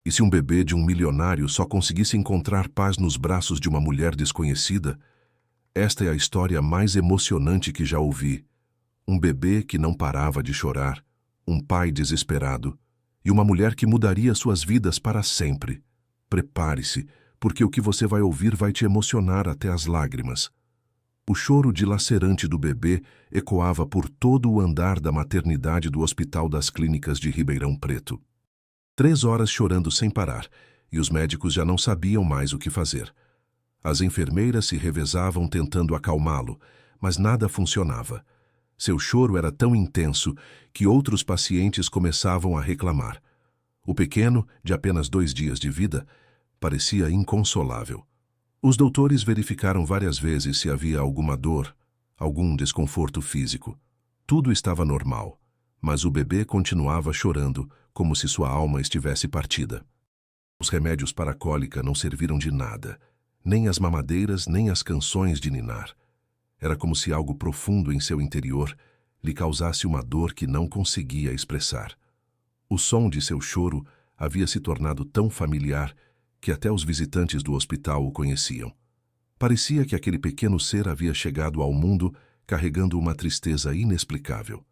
E se um bebê de um milionário só conseguisse encontrar paz nos braços de uma mulher desconhecida? Esta é a história mais emocionante que já ouvi. Um bebê que não parava de chorar, um pai desesperado e uma mulher que mudaria suas vidas para sempre. Prepare-se, porque o que você vai ouvir vai te emocionar até as lágrimas. O choro dilacerante do bebê ecoava por todo o andar da maternidade do Hospital das Clínicas de Ribeirão Preto. 3 horas chorando sem parar, e os médicos já não sabiam mais o que fazer. As enfermeiras se revezavam tentando acalmá-lo, mas nada funcionava. Seu choro era tão intenso que outros pacientes começavam a reclamar. O pequeno, de apenas 2 dias de vida, parecia inconsolável. Os doutores verificaram várias vezes se havia alguma dor, algum desconforto físico. Tudo estava normal, mas o bebê continuava chorando, como se sua alma estivesse partida. Os remédios para a cólica não serviram de nada, nem as mamadeiras, nem as canções de ninar. Era como se algo profundo em seu interior lhe causasse uma dor que não conseguia expressar. O som de seu choro havia se tornado tão familiar que até os visitantes do hospital o conheciam. Parecia que aquele pequeno ser havia chegado ao mundo carregando uma tristeza inexplicável.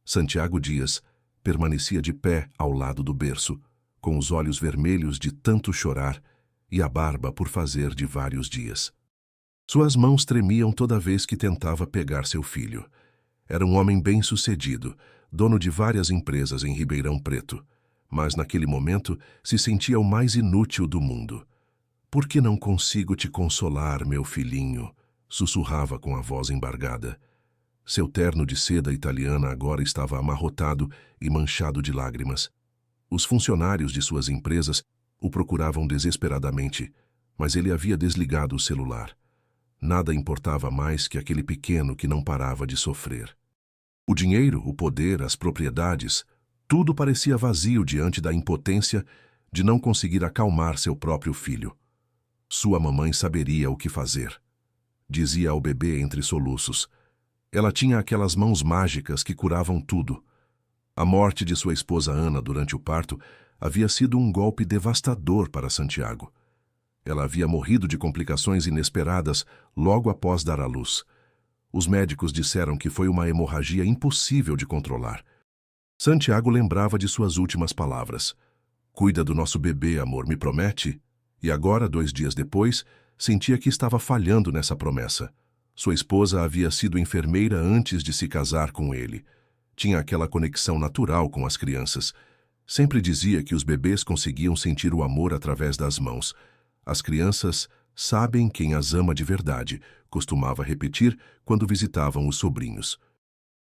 Santiago Dias permanecia de pé ao lado do berço, com os olhos vermelhos de tanto chorar e a barba por fazer de vários dias. Suas mãos tremiam toda vez que tentava pegar seu filho. Era um homem bem-sucedido, dono de várias empresas em Ribeirão Preto, mas naquele momento se sentia o mais inútil do mundo. "Por que não consigo te consolar, meu filhinho?", sussurrava com a voz embargada. Seu terno de seda italiana agora estava amarrotado e manchado de lágrimas. Os funcionários de suas empresas o procuravam desesperadamente, mas ele havia desligado o celular. Nada importava mais que aquele pequeno que não parava de sofrer. O dinheiro, o poder, as propriedades, tudo parecia vazio diante da impotência de não conseguir acalmar seu próprio filho. Sua mamãe saberia o que fazer, dizia ao bebê entre soluços. Ela tinha aquelas mãos mágicas que curavam tudo. A morte de sua esposa Ana durante o parto havia sido um golpe devastador para Santiago. Ela havia morrido de complicações inesperadas logo após dar à luz. Os médicos disseram que foi uma hemorragia impossível de controlar. Santiago lembrava de suas últimas palavras. "Cuida do nosso bebê, amor, me promete?" E agora, 2 dias depois, sentia que estava falhando nessa promessa. Sua esposa havia sido enfermeira antes de se casar com ele. Tinha aquela conexão natural com as crianças. Sempre dizia que os bebês conseguiam sentir o amor através das mãos. "As crianças sabem quem as ama de verdade", costumava repetir quando visitavam os sobrinhos.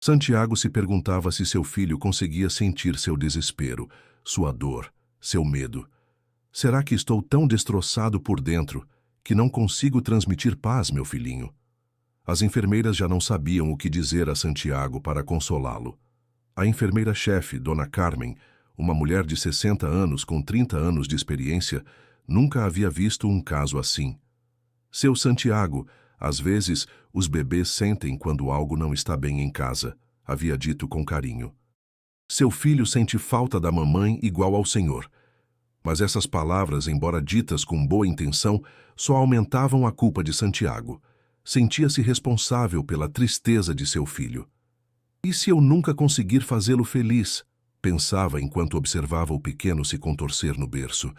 Santiago se perguntava se seu filho conseguia sentir seu desespero, sua dor, seu medo. "Será que estou tão destroçado por dentro que não consigo transmitir paz, meu filhinho?" As enfermeiras já não sabiam o que dizer a Santiago para consolá-lo. A enfermeira-chefe, Dona Carmen, uma mulher de 60 anos com 30 anos de experiência, nunca havia visto um caso assim. "Seu Santiago, às vezes os bebês sentem quando algo não está bem em casa", havia dito com carinho. "Seu filho sente falta da mamãe igual ao senhor." Mas essas palavras, embora ditas com boa intenção, só aumentavam a culpa de Santiago. Sentia-se responsável pela tristeza de seu filho. "E se eu nunca conseguir fazê-lo feliz?", pensava enquanto observava o pequeno se contorcer no berço.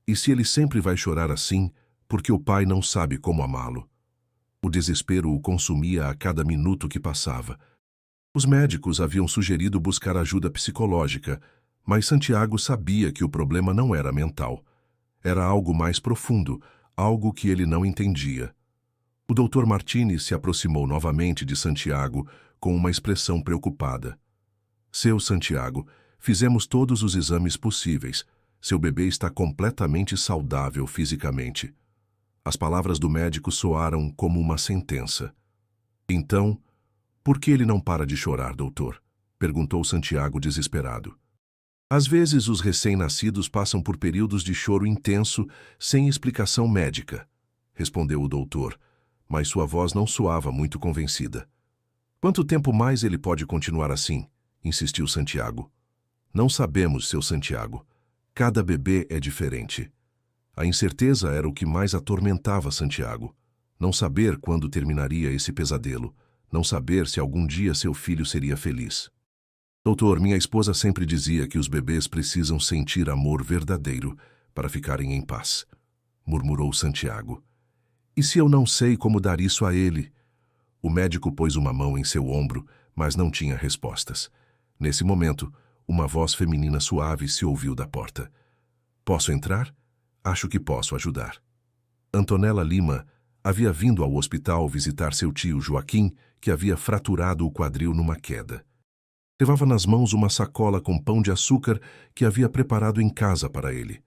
"E se ele sempre vai chorar assim, porque o pai não sabe como amá-lo?" O desespero o consumia a cada minuto que passava. Os médicos haviam sugerido buscar ajuda psicológica, mas Santiago sabia que o problema não era mental. Era algo mais profundo, algo que ele não entendia. O Dr. Martini se aproximou novamente de Santiago com uma expressão preocupada. "Seu Santiago, fizemos todos os exames possíveis. Seu bebê está completamente saudável fisicamente." As palavras do médico soaram como uma sentença. "Então, por que ele não para de chorar, doutor?", perguntou Santiago desesperado. "Às vezes os recém-nascidos passam por períodos de choro intenso sem explicação médica", respondeu o doutor, mas sua voz não soava muito convencida. "Quanto tempo mais ele pode continuar assim?", insistiu Santiago. "Não sabemos, seu Santiago. Cada bebê é diferente. A incerteza era o que mais atormentava Santiago. Não saber quando terminaria esse pesadelo. Não saber se algum dia seu filho seria feliz. Doutor, minha esposa sempre dizia que os bebês precisam sentir amor verdadeiro para ficarem em paz, murmurou Santiago. E se eu não sei como dar isso a ele? O médico pôs uma mão em seu ombro, mas não tinha respostas. Nesse momento, uma voz feminina suave se ouviu da porta. Posso entrar? Acho que posso ajudar. Antonella Lima havia vindo ao hospital visitar seu tio Joaquim, que havia fraturado o quadril numa queda. Levava nas mãos uma sacola com pão de açúcar que havia preparado em casa para ele.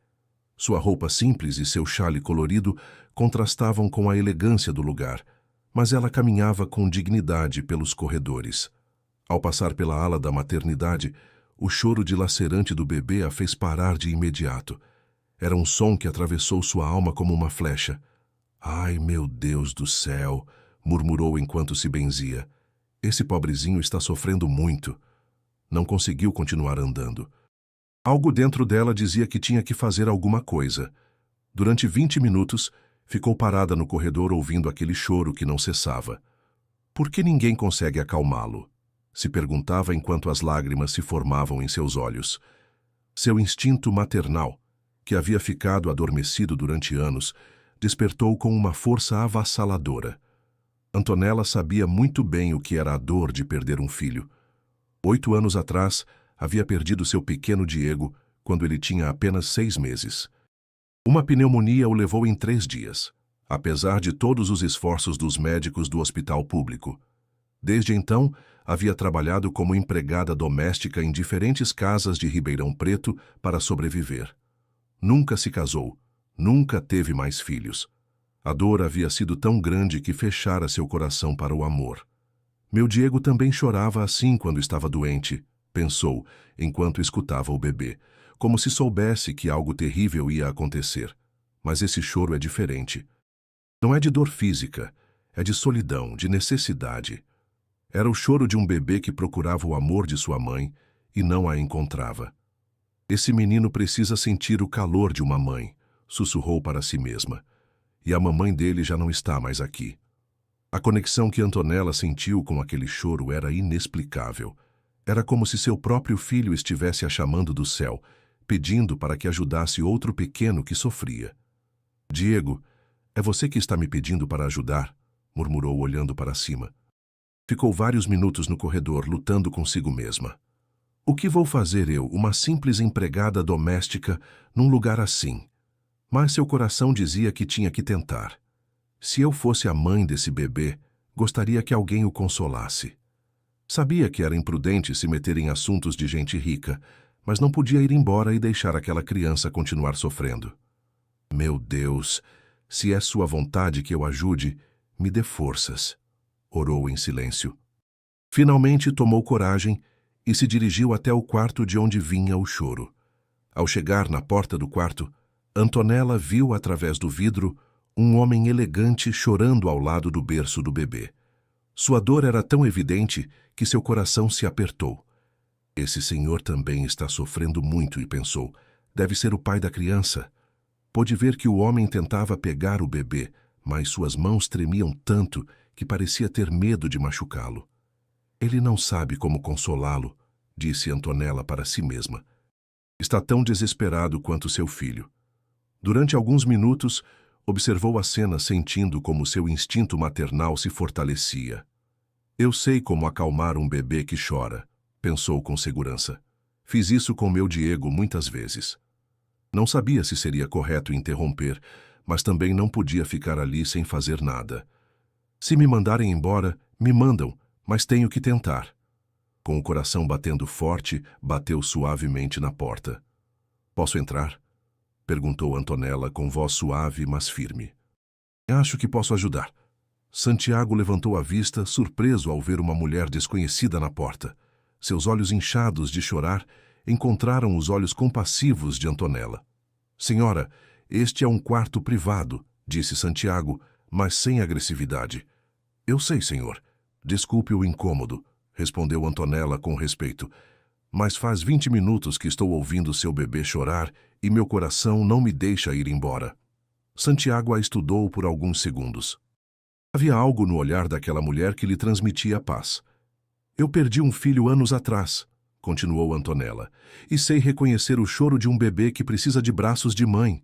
Sua roupa simples e seu xale colorido contrastavam com a elegância do lugar, mas ela caminhava com dignidade pelos corredores. Ao passar pela ala da maternidade, o choro dilacerante do bebê a fez parar de imediato. Era um som que atravessou sua alma como uma flecha. Ai, meu Deus do céu, murmurou enquanto se benzia. Esse pobrezinho está sofrendo muito. Não conseguiu continuar andando. Algo dentro dela dizia que tinha que fazer alguma coisa. Durante 20 minutos, ficou parada no corredor ouvindo aquele choro que não cessava. Por que ninguém consegue acalmá-lo? Se perguntava enquanto as lágrimas se formavam em seus olhos. Seu instinto maternal, que havia ficado adormecido durante anos, despertou com uma força avassaladora. Antonella sabia muito bem o que era a dor de perder um filho. 8 anos atrás, havia perdido seu pequeno Diego quando ele tinha apenas 6 meses. Uma pneumonia o levou em 3 dias, apesar de todos os esforços dos médicos do hospital público. Desde então, havia trabalhado como empregada doméstica em diferentes casas de Ribeirão Preto para sobreviver. Nunca se casou, nunca teve mais filhos. A dor havia sido tão grande que fechara seu coração para o amor. Meu Diego também chorava assim quando estava doente, pensou, enquanto escutava o bebê, como se soubesse que algo terrível ia acontecer. Mas esse choro é diferente. Não é de dor física, é de solidão, de necessidade. Era o choro de um bebê que procurava o amor de sua mãe e não a encontrava. Esse menino precisa sentir o calor de uma mãe, sussurrou para si mesma. E a mamãe dele já não está mais aqui. A conexão que Antonella sentiu com aquele choro era inexplicável. Era como se seu próprio filho estivesse a chamando do céu, pedindo para que ajudasse outro pequeno que sofria. Diego, é você que está me pedindo para ajudar? Murmurou olhando para cima. Ficou vários minutos no corredor, lutando consigo mesma. O que vou fazer eu, uma simples empregada doméstica, num lugar assim? Mas seu coração dizia que tinha que tentar. Se eu fosse a mãe desse bebê, gostaria que alguém o consolasse. Sabia que era imprudente se meter em assuntos de gente rica, mas não podia ir embora e deixar aquela criança continuar sofrendo. Meu Deus, se é sua vontade que eu ajude, me dê forças, orou em silêncio. Finalmente tomou coragem e se dirigiu até o quarto de onde vinha o choro. Ao chegar na porta do quarto, Antonella viu através do vidro um homem elegante chorando ao lado do berço do bebê. Sua dor era tão evidente que seu coração se apertou. Esse senhor também está sofrendo muito, e pensou, deve ser o pai da criança. Pôde ver que o homem tentava pegar o bebê, mas suas mãos tremiam tanto que parecia ter medo de machucá-lo. Ele não sabe como consolá-lo, disse Antonella para si mesma. Está tão desesperado quanto seu filho. Durante alguns minutos, observou a cena sentindo como seu instinto maternal se fortalecia. Eu sei como acalmar um bebê que chora, pensou com segurança. Fiz isso com meu Diego muitas vezes. Não sabia se seria correto interromper, mas também não podia ficar ali sem fazer nada. Se me mandarem embora, me mandam, mas tenho que tentar. Com o coração batendo forte, bateu suavemente na porta. Posso entrar? Perguntou Antonella com voz suave, mas firme. Acho que posso ajudar. Santiago levantou a vista, surpreso ao ver uma mulher desconhecida na porta. Seus olhos inchados de chorar encontraram os olhos compassivos de Antonella. Senhora, este é um quarto privado, disse Santiago, mas sem agressividade. Eu sei, senhor. Desculpe o incômodo, respondeu Antonella com respeito. Mas faz 20 minutos que estou ouvindo seu bebê chorar e meu coração não me deixa ir embora. Santiago a estudou por alguns segundos. Havia algo no olhar daquela mulher que lhe transmitia paz. Eu perdi um filho anos atrás, continuou Antonella, e sei reconhecer o choro de um bebê que precisa de braços de mãe.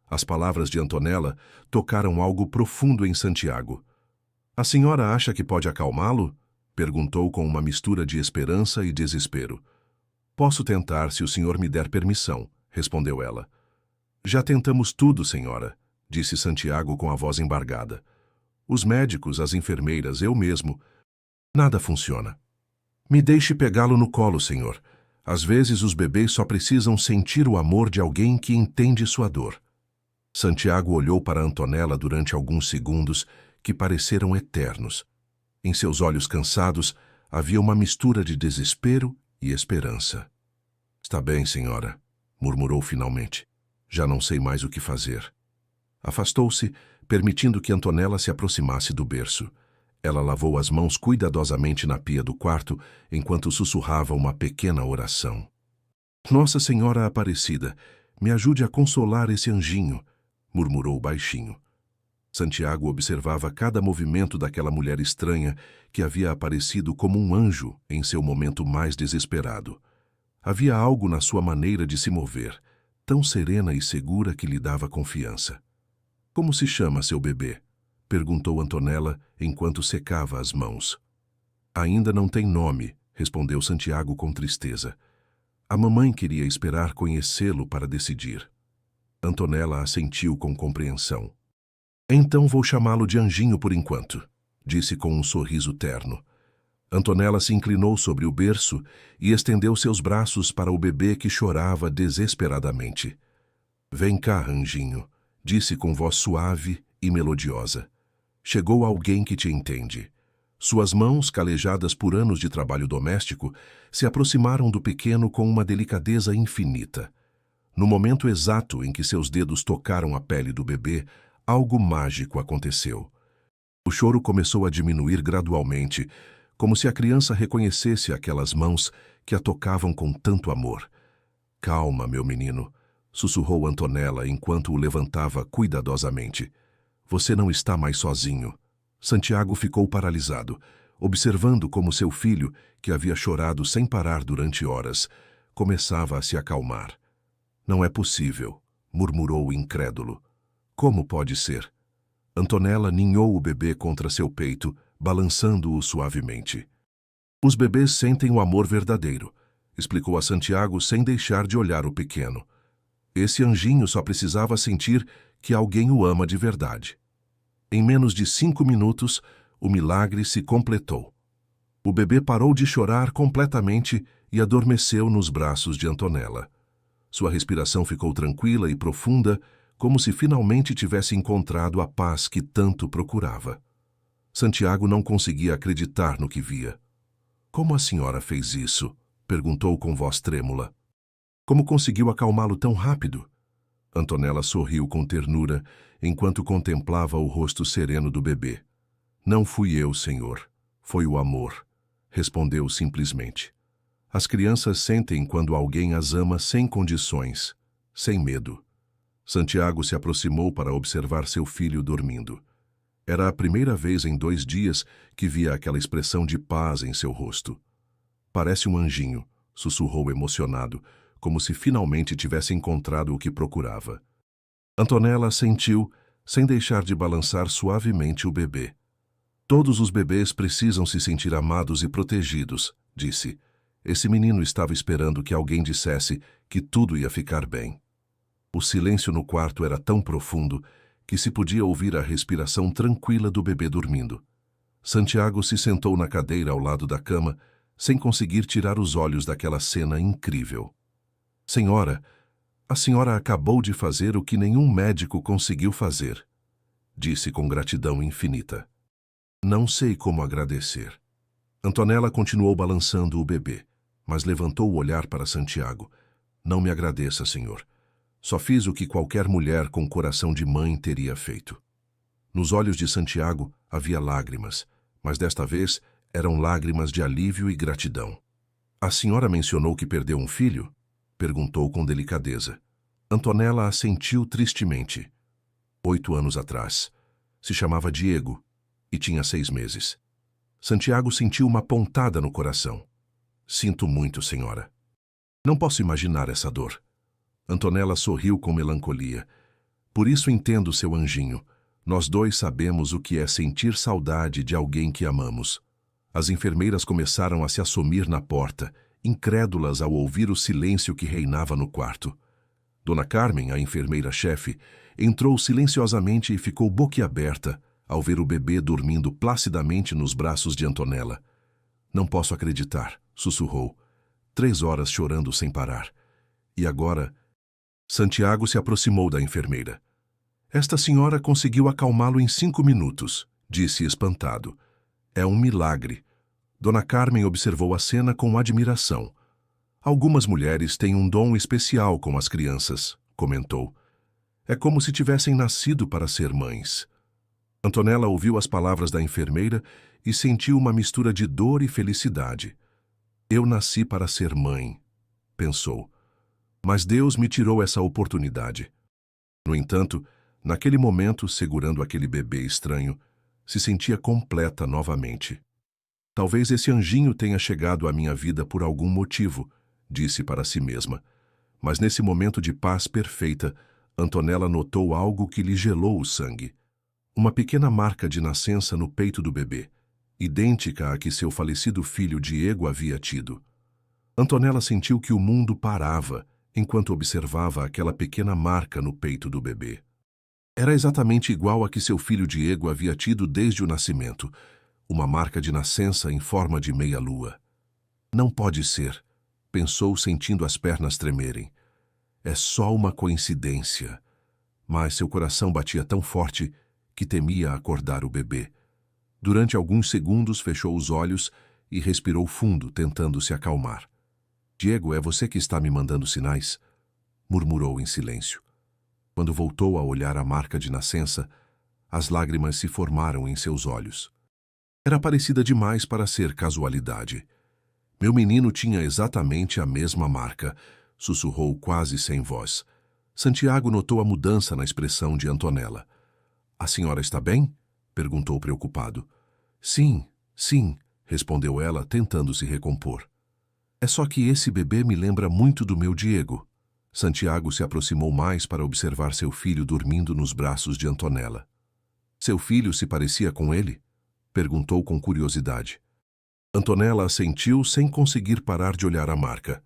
As palavras de Antonella tocaram algo profundo em Santiago. A senhora acha que pode acalmá-lo? Perguntou com uma mistura de esperança e desespero. Posso tentar se o senhor me der permissão, respondeu ela. Já tentamos tudo, senhora, disse Santiago com a voz embargada. Os médicos, as enfermeiras, eu mesmo. Nada funciona. Me deixe pegá-lo no colo, senhor. Às vezes os bebês só precisam sentir o amor de alguém que entende sua dor. Santiago olhou para Antonella durante alguns segundos que pareceram eternos. Em seus olhos cansados havia uma mistura de desespero e esperança. Está bem, senhora, murmurou finalmente. Já não sei mais o que fazer. Afastou-se, permitindo que Antonella se aproximasse do berço. Ela lavou as mãos cuidadosamente na pia do quarto, enquanto sussurrava uma pequena oração. Nossa Senhora Aparecida, me ajude a consolar esse anjinho, murmurou baixinho. Santiago observava cada movimento daquela mulher estranha que havia aparecido como um anjo em seu momento mais desesperado. Havia algo na sua maneira de se mover, tão serena e segura que lhe dava confiança. Como se chama seu bebê? Perguntou Antonella enquanto secava as mãos. Ainda não tem nome, respondeu Santiago com tristeza. A mamãe queria esperar conhecê-lo para decidir. Antonella assentiu com compreensão. Então vou chamá-lo de Anjinho por enquanto, disse com um sorriso terno. Antonella se inclinou sobre o berço e estendeu seus braços para o bebê que chorava desesperadamente. Vem cá, Anjinho, disse com voz suave e melodiosa. Chegou alguém que te entende. Suas mãos, calejadas por anos de trabalho doméstico, se aproximaram do pequeno com uma delicadeza infinita. No momento exato em que seus dedos tocaram a pele do bebê, algo mágico aconteceu. O choro começou a diminuir gradualmente, como se a criança reconhecesse aquelas mãos que a tocavam com tanto amor. Calma, meu menino, sussurrou Antonella enquanto o levantava cuidadosamente. Você não está mais sozinho. Santiago ficou paralisado, observando como seu filho, que havia chorado sem parar durante horas, começava a se acalmar. Não é possível, murmurou incrédulo. Como pode ser? Antonella ninhou o bebê contra seu peito, balançando-o suavemente. Os bebês sentem o amor verdadeiro, explicou a Santiago sem deixar de olhar o pequeno. Esse anjinho só precisava sentir que alguém o ama de verdade. Em menos de 5 minutos, o milagre se completou. O bebê parou de chorar completamente e adormeceu nos braços de Antonella. Sua respiração ficou tranquila e profunda, como se finalmente tivesse encontrado a paz que tanto procurava. Santiago não conseguia acreditar no que via. Como a senhora fez isso? Perguntou com voz trêmula. Como conseguiu acalmá-lo tão rápido? Antonella sorriu com ternura, enquanto contemplava o rosto sereno do bebê. Não fui eu, senhor. Foi o amor, respondeu simplesmente. As crianças sentem quando alguém as ama sem condições, sem medo. Santiago se aproximou para observar seu filho dormindo. Era a primeira vez em 2 dias que via aquela expressão de paz em seu rosto. Parece um anjinho, sussurrou emocionado, como se finalmente tivesse encontrado o que procurava. Antonella assentiu, sem deixar de balançar suavemente o bebê. Todos os bebês precisam se sentir amados e protegidos, disse. Esse menino estava esperando que alguém dissesse que tudo ia ficar bem. O silêncio no quarto era tão profundo que se podia ouvir a respiração tranquila do bebê dormindo. Santiago se sentou na cadeira ao lado da cama, sem conseguir tirar os olhos daquela cena incrível. Senhora, a senhora acabou de fazer o que nenhum médico conseguiu fazer, disse com gratidão infinita. Não sei como agradecer. Antonella continuou balançando o bebê, mas levantou o olhar para Santiago. Não me agradeça, senhor. Só fiz o que qualquer mulher com coração de mãe teria feito. Nos olhos de Santiago havia lágrimas, mas desta vez eram lágrimas de alívio e gratidão. A senhora mencionou que perdeu um filho? Perguntou com delicadeza. Antonella assentiu tristemente. 8 anos atrás. Se chamava Diego e tinha 6 meses. Santiago sentiu uma pontada no coração. Sinto muito, senhora. Não posso imaginar essa dor. Antonella sorriu com melancolia. Por isso entendo seu anjinho. Nós dois sabemos o que é sentir saudade de alguém que amamos. As enfermeiras começaram a se assomir na porta, incrédulas ao ouvir o silêncio que reinava no quarto. Dona Carmen, a enfermeira-chefe, entrou silenciosamente e ficou boquiaberta ao ver o bebê dormindo placidamente nos braços de Antonella. Não posso acreditar, sussurrou. 3 horas chorando sem parar. E agora... Santiago se aproximou da enfermeira. Esta senhora conseguiu acalmá-lo em 5 minutos, disse espantado. É um milagre. Dona Carmen observou a cena com admiração. Algumas mulheres têm um dom especial com as crianças, comentou. É como se tivessem nascido para ser mães. Antonella ouviu as palavras da enfermeira e sentiu uma mistura de dor e felicidade. Eu nasci para ser mãe, pensou. Mas Deus me tirou essa oportunidade. No entanto, naquele momento, segurando aquele bebê estranho, se sentia completa novamente. Talvez esse anjinho tenha chegado à minha vida por algum motivo, disse para si mesma. Mas nesse momento de paz perfeita, Antonella notou algo que lhe gelou o sangue. Uma pequena marca de nascença no peito do bebê, idêntica à que seu falecido filho Diego havia tido. Antonella sentiu que o mundo parava enquanto observava aquela pequena marca no peito do bebê. Era exatamente igual à que seu filho Diego havia tido desde o nascimento, uma marca de nascença em forma de meia-lua. Não pode ser, pensou sentindo as pernas tremerem. É só uma coincidência. Mas seu coração batia tão forte que temia acordar o bebê. Durante alguns segundos fechou os olhos e respirou fundo, tentando se acalmar. Diego, é você que está me mandando sinais? Murmurou em silêncio. Quando voltou a olhar a marca de nascença, as lágrimas se formaram em seus olhos. Era parecida demais para ser casualidade. Meu menino tinha exatamente a mesma marca, sussurrou quase sem voz. Santiago notou a mudança na expressão de Antonella. A senhora está bem? Perguntou preocupado. Sim, sim, respondeu ela, tentando se recompor. É só que esse bebê me lembra muito do meu Diego. Santiago se aproximou mais para observar seu filho dormindo nos braços de Antonella. Seu filho se parecia com ele? Perguntou com curiosidade. Antonella assentiu sem conseguir parar de olhar a marca.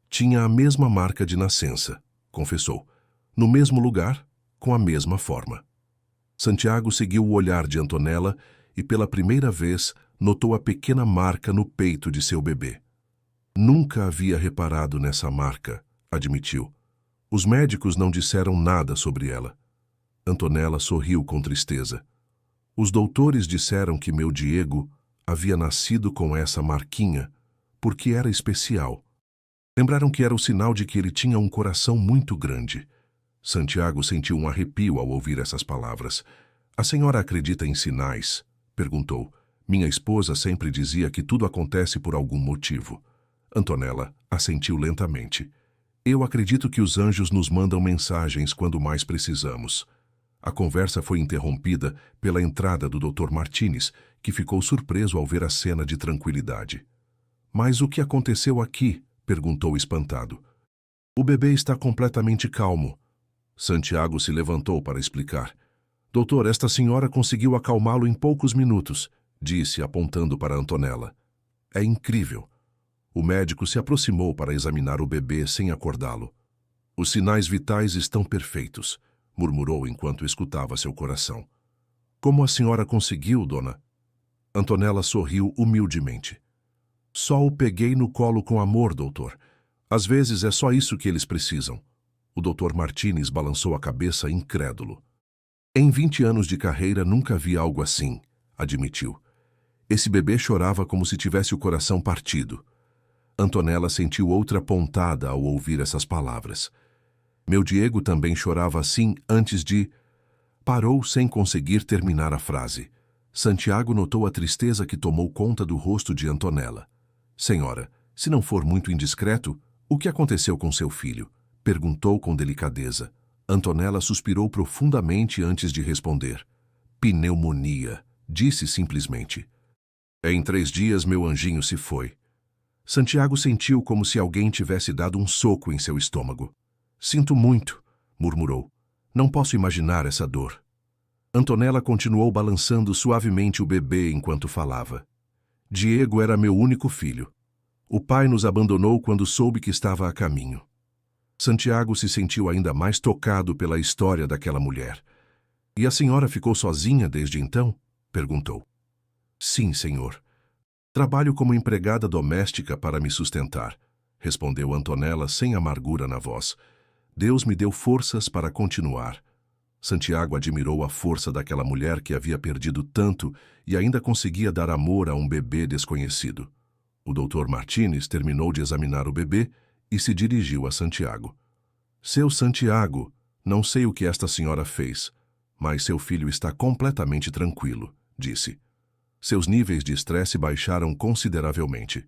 Tinha a mesma marca de nascença, confessou. No mesmo lugar, com a mesma forma. Santiago seguiu o olhar de Antonella e pela primeira vez notou a pequena marca no peito de seu bebê. Nunca havia reparado nessa marca, admitiu. Os médicos não disseram nada sobre ela. Antonella sorriu com tristeza. Os doutores disseram que meu Diego havia nascido com essa marquinha porque era especial. Lembraram que era o sinal de que ele tinha um coração muito grande. Santiago sentiu um arrepio ao ouvir essas palavras. A senhora acredita em sinais? Perguntou. Minha esposa sempre dizia que tudo acontece por algum motivo. Antonella assentiu lentamente. Eu acredito que os anjos nos mandam mensagens quando mais precisamos. A conversa foi interrompida pela entrada do Dr. Martínez, que ficou surpreso ao ver a cena de tranquilidade. Mas o que aconteceu aqui? Perguntou espantado. O bebê está completamente calmo. Santiago se levantou para explicar. Doutor, esta senhora conseguiu acalmá-lo em poucos minutos, disse, apontando para Antonella. É incrível. O médico se aproximou para examinar o bebê sem acordá-lo. Os sinais vitais estão perfeitos, murmurou enquanto escutava seu coração. Como a senhora conseguiu, dona? Antonella sorriu humildemente. Só o peguei no colo com amor, doutor. Às vezes é só isso que eles precisam. O Dr. Martínez balançou a cabeça incrédulo. Em 20 anos de carreira nunca vi algo assim, admitiu. Esse bebê chorava como se tivesse o coração partido. Antonella sentiu outra pontada ao ouvir essas palavras. Meu Diego também chorava assim antes de... Parou sem conseguir terminar a frase. Santiago notou a tristeza que tomou conta do rosto de Antonella. Senhora, Se não for muito indiscreto, o que aconteceu com seu filho? Perguntou com delicadeza. Antonella suspirou profundamente antes de responder. Pneumonia, disse simplesmente. Em 3 dias meu anjinho se foi. Santiago sentiu como se alguém tivesse dado um soco em seu estômago. Sinto muito, murmurou. Não posso imaginar essa dor. Antonella continuou balançando suavemente o bebê enquanto falava. Diego era meu único filho. O pai nos abandonou quando soube que estava a caminho. Santiago se sentiu ainda mais tocado pela história daquela mulher. E a senhora ficou sozinha desde então? Perguntou. Sim, senhor. Trabalho como empregada doméstica para me sustentar, respondeu Antonella sem amargura na voz. Deus me deu forças para continuar. Santiago admirou a força daquela mulher que havia perdido tanto e ainda conseguia dar amor a um bebê desconhecido. O Dr. Martínez terminou de examinar o bebê e se dirigiu a Santiago. Seu Santiago, não sei o que esta senhora fez, mas seu filho está completamente tranquilo, disse. Seus níveis de estresse baixaram consideravelmente.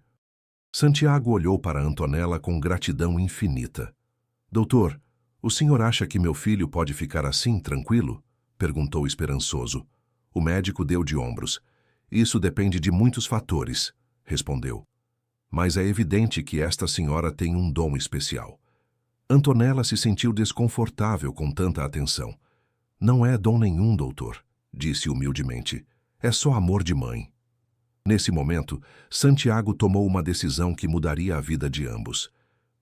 Santiago olhou para Antonella com gratidão infinita. Doutor, o senhor acha que meu filho pode ficar assim, tranquilo? Perguntou esperançoso. O médico deu de ombros. Isso depende de muitos fatores, respondeu. Mas é evidente que esta senhora tem um dom especial. Antonella se sentiu desconfortável com tanta atenção. Não é dom nenhum, doutor, disse humildemente. É só amor de mãe. Nesse momento, Santiago tomou uma decisão que mudaria a vida de ambos.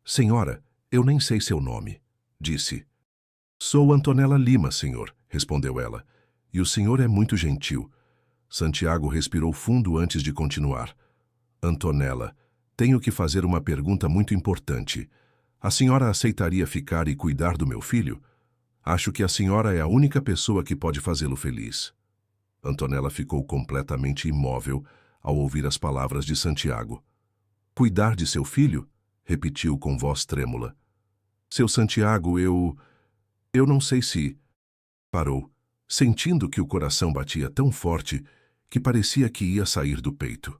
Senhora, eu nem sei seu nome, disse. Sou Antonella Lima, senhor, respondeu ela. E o senhor é muito gentil. Santiago respirou fundo antes de continuar. Antonella, tenho que fazer uma pergunta muito importante. A senhora aceitaria ficar e cuidar do meu filho? Acho que a senhora é a única pessoa que pode fazê-lo feliz. Antonella ficou completamente imóvel ao ouvir as palavras de Santiago. Cuidar de seu filho? Repetiu com voz trêmula. Seu Santiago, eu não sei se... Parou, sentindo que o coração batia tão forte que parecia que ia sair do peito.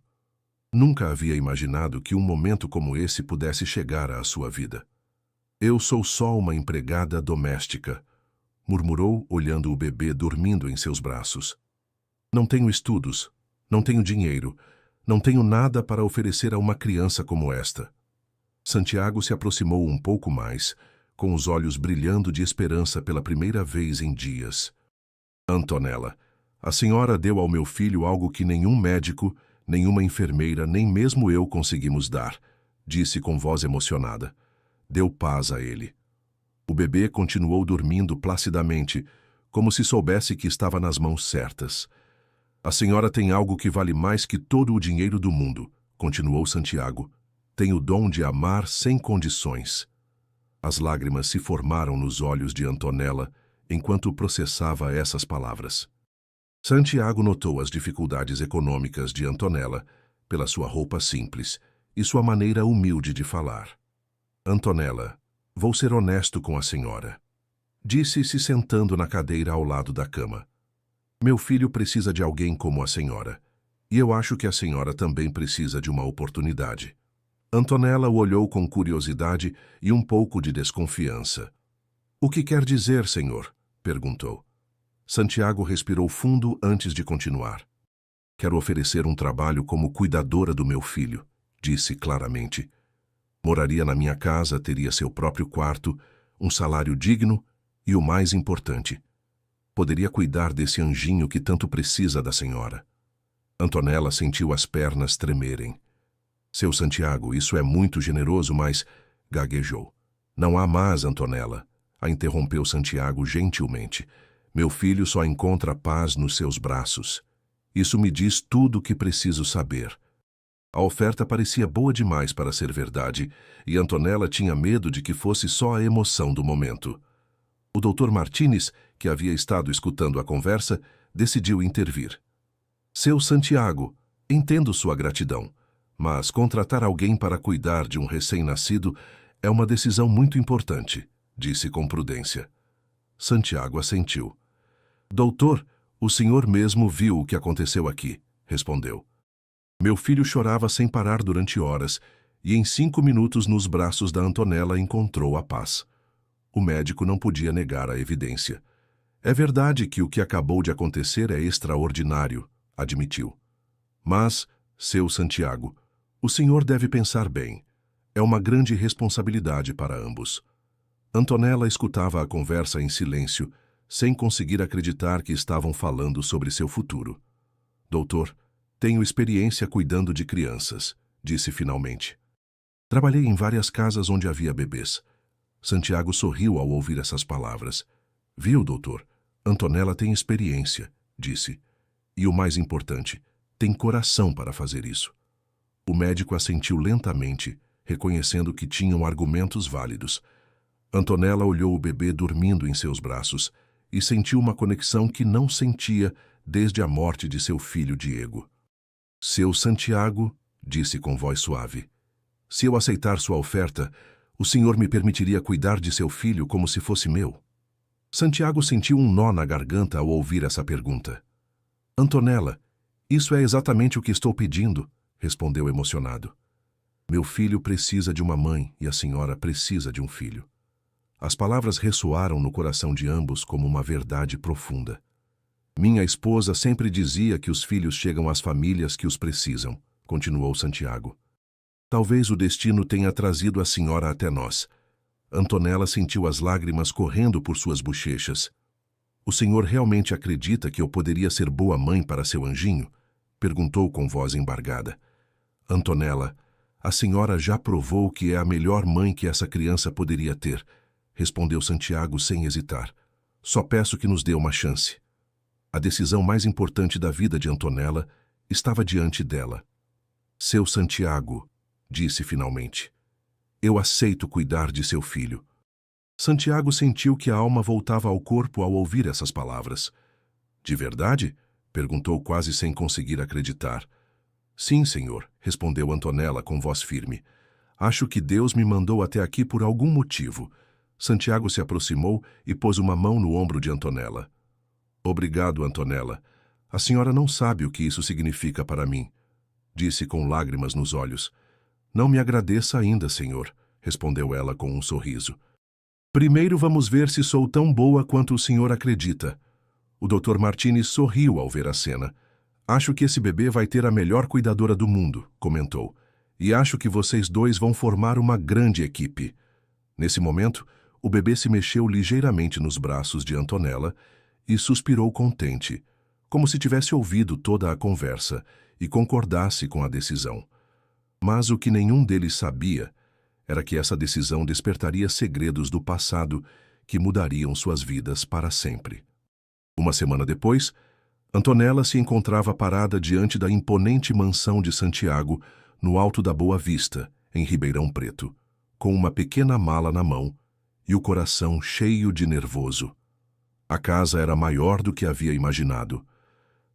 Nunca havia imaginado que um momento como esse pudesse chegar à sua vida. Eu sou só uma empregada doméstica, murmurou, olhando o bebê dormindo em seus braços. Não tenho estudos, não tenho dinheiro, não tenho nada para oferecer a uma criança como esta. Santiago se aproximou um pouco mais, com os olhos brilhando de esperança pela primeira vez em dias. Antonella, a senhora deu ao meu filho algo que nenhum médico, nenhuma enfermeira, nem mesmo eu conseguimos dar, disse com voz emocionada. Deu paz a ele. O bebê continuou dormindo placidamente, como se soubesse que estava nas mãos certas. A senhora tem algo que vale mais que todo o dinheiro do mundo, continuou Santiago. Tem o dom de amar sem condições. As lágrimas se formaram nos olhos de Antonella enquanto processava essas palavras. Santiago notou as dificuldades econômicas de Antonella pela sua roupa simples e sua maneira humilde de falar. Antonella, vou ser honesto com a senhora, disse se sentando na cadeira ao lado da cama. Meu filho precisa de alguém como a senhora, e eu acho que a senhora também precisa de uma oportunidade. Antonella o olhou com curiosidade e um pouco de desconfiança. O que quer dizer, senhor? Perguntou. Santiago respirou fundo antes de continuar. Quero oferecer um trabalho como cuidadora do meu filho, disse claramente. Moraria na minha casa, teria seu próprio quarto, um salário digno e o mais importante, poderia cuidar desse anjinho que tanto precisa da senhora. Antonella sentiu as pernas tremerem. Seu Santiago, isso é muito generoso, mas... gaguejou. Não há mais, Antonella, a interrompeu Santiago gentilmente. Meu filho só encontra paz nos seus braços. Isso me diz tudo o que preciso saber. A oferta parecia boa demais para ser verdade, e Antonella tinha medo de que fosse só a emoção do momento. O Dr. Martínez, que havia estado escutando a conversa, decidiu intervir. Seu Santiago, entendo sua gratidão, mas contratar alguém para cuidar de um recém-nascido é uma decisão muito importante, disse com prudência. Santiago assentiu. Doutor, o senhor mesmo viu o que aconteceu aqui, respondeu. Meu filho chorava sem parar durante horas, e em 5 minutos nos braços da Antonella encontrou a paz. O médico não podia negar a evidência. É verdade que o que acabou de acontecer é extraordinário, admitiu. Mas, seu Santiago, o senhor deve pensar bem. É uma grande responsabilidade para ambos. Antonella escutava a conversa em silêncio, sem conseguir acreditar que estavam falando sobre seu futuro. Doutor, tenho experiência cuidando de crianças, disse finalmente. Trabalhei em várias casas onde havia bebês. Santiago sorriu ao ouvir essas palavras. Viu, doutor? Antonella tem experiência, disse. E o mais importante, tem coração para fazer isso. O médico assentiu lentamente, reconhecendo que tinham argumentos válidos. Antonella olhou o bebê dormindo em seus braços e sentiu uma conexão que não sentia desde a morte de seu filho Diego. Seu Santiago, disse com voz suave, se eu aceitar sua oferta, o senhor me permitiria cuidar de seu filho como se fosse meu? Santiago sentiu um nó na garganta ao ouvir essa pergunta. Antonella, isso é exatamente o que estou pedindo, respondeu emocionado. Meu filho precisa de uma mãe e a senhora precisa de um filho. As palavras ressoaram no coração de ambos como uma verdade profunda. Minha esposa sempre dizia que os filhos chegam às famílias que os precisam, continuou Santiago. Talvez o destino tenha trazido a senhora até nós. Antonella sentiu as lágrimas correndo por suas bochechas. O senhor realmente acredita que eu poderia ser boa mãe para seu anjinho? Perguntou com voz embargada. Antonella, a senhora já provou que é a melhor mãe que essa criança poderia ter, respondeu Santiago sem hesitar. Só peço que nos dê uma chance. A decisão mais importante da vida de Antonella estava diante dela. Seu Santiago, disse finalmente, eu aceito cuidar de seu filho. Santiago sentiu que a alma voltava ao corpo ao ouvir essas palavras. De verdade? Perguntou quase sem conseguir acreditar. Sim, senhor, respondeu Antonella com voz firme. Acho que Deus me mandou até aqui por algum motivo. Santiago se aproximou e pôs uma mão no ombro de Antonella. Obrigado, Antonella. A senhora não sabe o que isso significa para mim, disse com lágrimas nos olhos. Não me agradeça ainda, senhor, respondeu ela com um sorriso. Primeiro vamos ver se sou tão boa quanto o senhor acredita. O Dr. Martinez sorriu ao ver a cena. Acho que esse bebê vai ter a melhor cuidadora do mundo, comentou. E acho que vocês dois vão formar uma grande equipe. Nesse momento, o bebê se mexeu ligeiramente nos braços de Antonella e suspirou contente, como se tivesse ouvido toda a conversa e concordasse com a decisão. Mas o que nenhum deles sabia era que essa decisão despertaria segredos do passado que mudariam suas vidas para sempre. Uma semana depois, Antonella se encontrava parada diante da imponente mansão de Santiago, no alto da Boa Vista, em Ribeirão Preto, com uma pequena mala na mão e o coração cheio de nervoso. A casa era maior do que havia imaginado.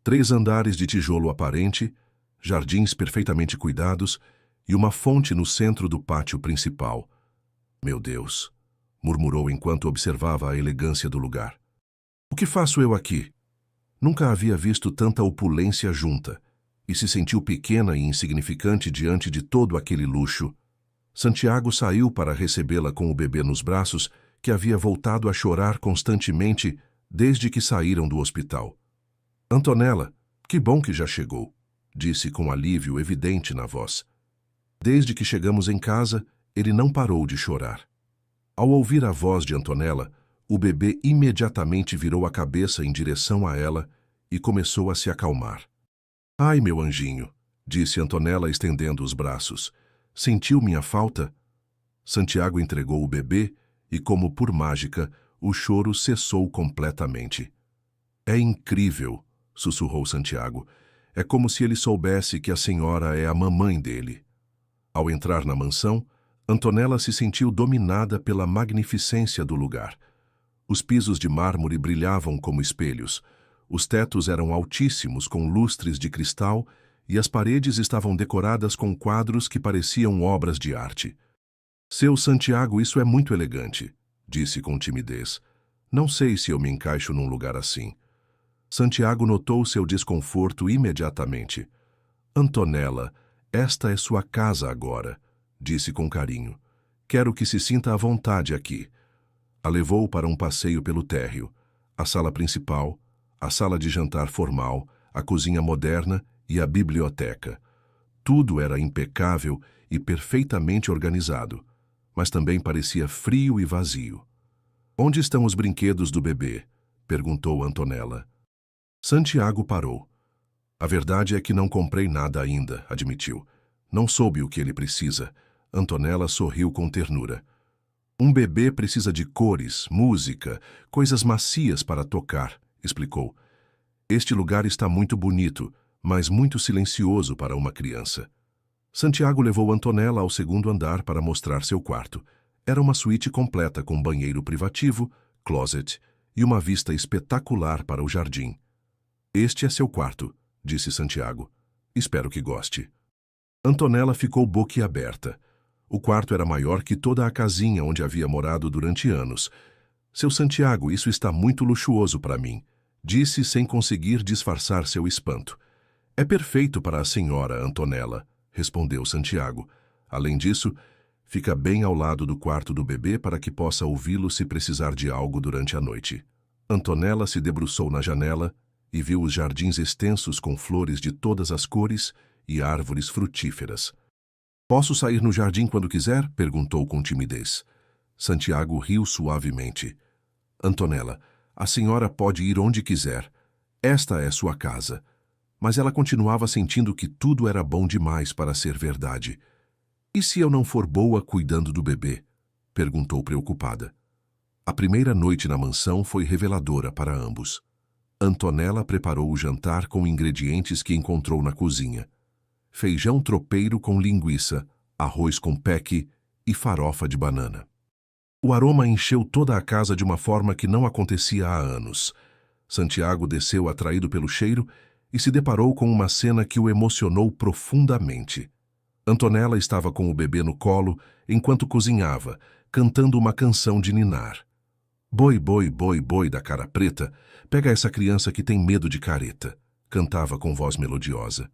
3 andares de tijolo aparente, jardins perfeitamente cuidados e uma fonte no centro do pátio principal. Meu Deus, murmurou enquanto observava a elegância do lugar. O que faço eu aqui? Nunca havia visto tanta opulência junta e se sentiu pequena e insignificante diante de todo aquele luxo. Santiago saiu para recebê-la com o bebê nos braços, que havia voltado a chorar constantemente desde que saíram do hospital. Antonella, que bom que já chegou, disse com alívio evidente na voz. Desde que chegamos em casa, ele não parou de chorar. Ao ouvir a voz de Antonella, o bebê imediatamente virou a cabeça em direção a ela e começou a se acalmar. Ai, meu anjinho, disse Antonella estendendo os braços. Sentiu minha falta? Santiago entregou o bebê e, como por mágica, o choro cessou completamente. É incrível, sussurrou Santiago. É como se ele soubesse que a senhora é a mamãe dele. Ao entrar na mansão, Antonella se sentiu dominada pela magnificência do lugar. Os pisos de mármore brilhavam como espelhos, os tetos eram altíssimos com lustres de cristal e as paredes estavam decoradas com quadros que pareciam obras de arte. Seu Santiago, isso é muito elegante, disse com timidez. Não sei se eu me encaixo num lugar assim. Santiago notou seu desconforto imediatamente. Antonella, esta é sua casa agora, disse com carinho. Quero que se sinta à vontade aqui. A levou para um passeio pelo térreo, a sala principal, a sala de jantar formal, a cozinha moderna e a biblioteca. Tudo era impecável e perfeitamente organizado, mas também parecia frio e vazio. Onde estão os brinquedos do bebê? Perguntou Antonella. Santiago parou. A verdade é que não comprei nada ainda, admitiu. Não soube o que ele precisa. Antonella sorriu com ternura. Um bebê precisa de cores, música, coisas macias para tocar, explicou. Este lugar está muito bonito, mas muito silencioso para uma criança. Santiago levou Antonella ao segundo andar para mostrar seu quarto. Era uma suíte completa com banheiro privativo, closet e uma vista espetacular para o jardim. Este é seu quarto, disse Santiago. Espero que goste. Antonella ficou boquiaberta. O quarto era maior que toda a casinha onde havia morado durante anos. Seu Santiago, isso está muito luxuoso para mim, disse sem conseguir disfarçar seu espanto. É perfeito para a senhora, Antonella, respondeu Santiago. Além disso, fica bem ao lado do quarto do bebê para que possa ouvi-lo se precisar de algo durante a noite. Antonella se debruçou na janela e viu os jardins extensos com flores de todas as cores e árvores frutíferas. Posso sair no jardim quando quiser? Perguntou com timidez. Santiago riu suavemente. Antonella, a senhora pode ir onde quiser. Esta é sua casa. Mas ela continuava sentindo que tudo era bom demais para ser verdade. E se eu não for boa cuidando do bebê? Perguntou preocupada. A primeira noite na mansão foi reveladora para ambos. Antonella preparou o jantar com ingredientes que encontrou na cozinha. Feijão tropeiro com linguiça, arroz com peque e farofa de banana. O aroma encheu toda a casa de uma forma que não acontecia há anos. Santiago desceu atraído pelo cheiro e se deparou com uma cena que o emocionou profundamente. Antonella estava com o bebê no colo enquanto cozinhava, cantando uma canção de ninar. Boi, boi, boi, boi da cara preta, pega essa criança que tem medo de careta, cantava com voz melodiosa.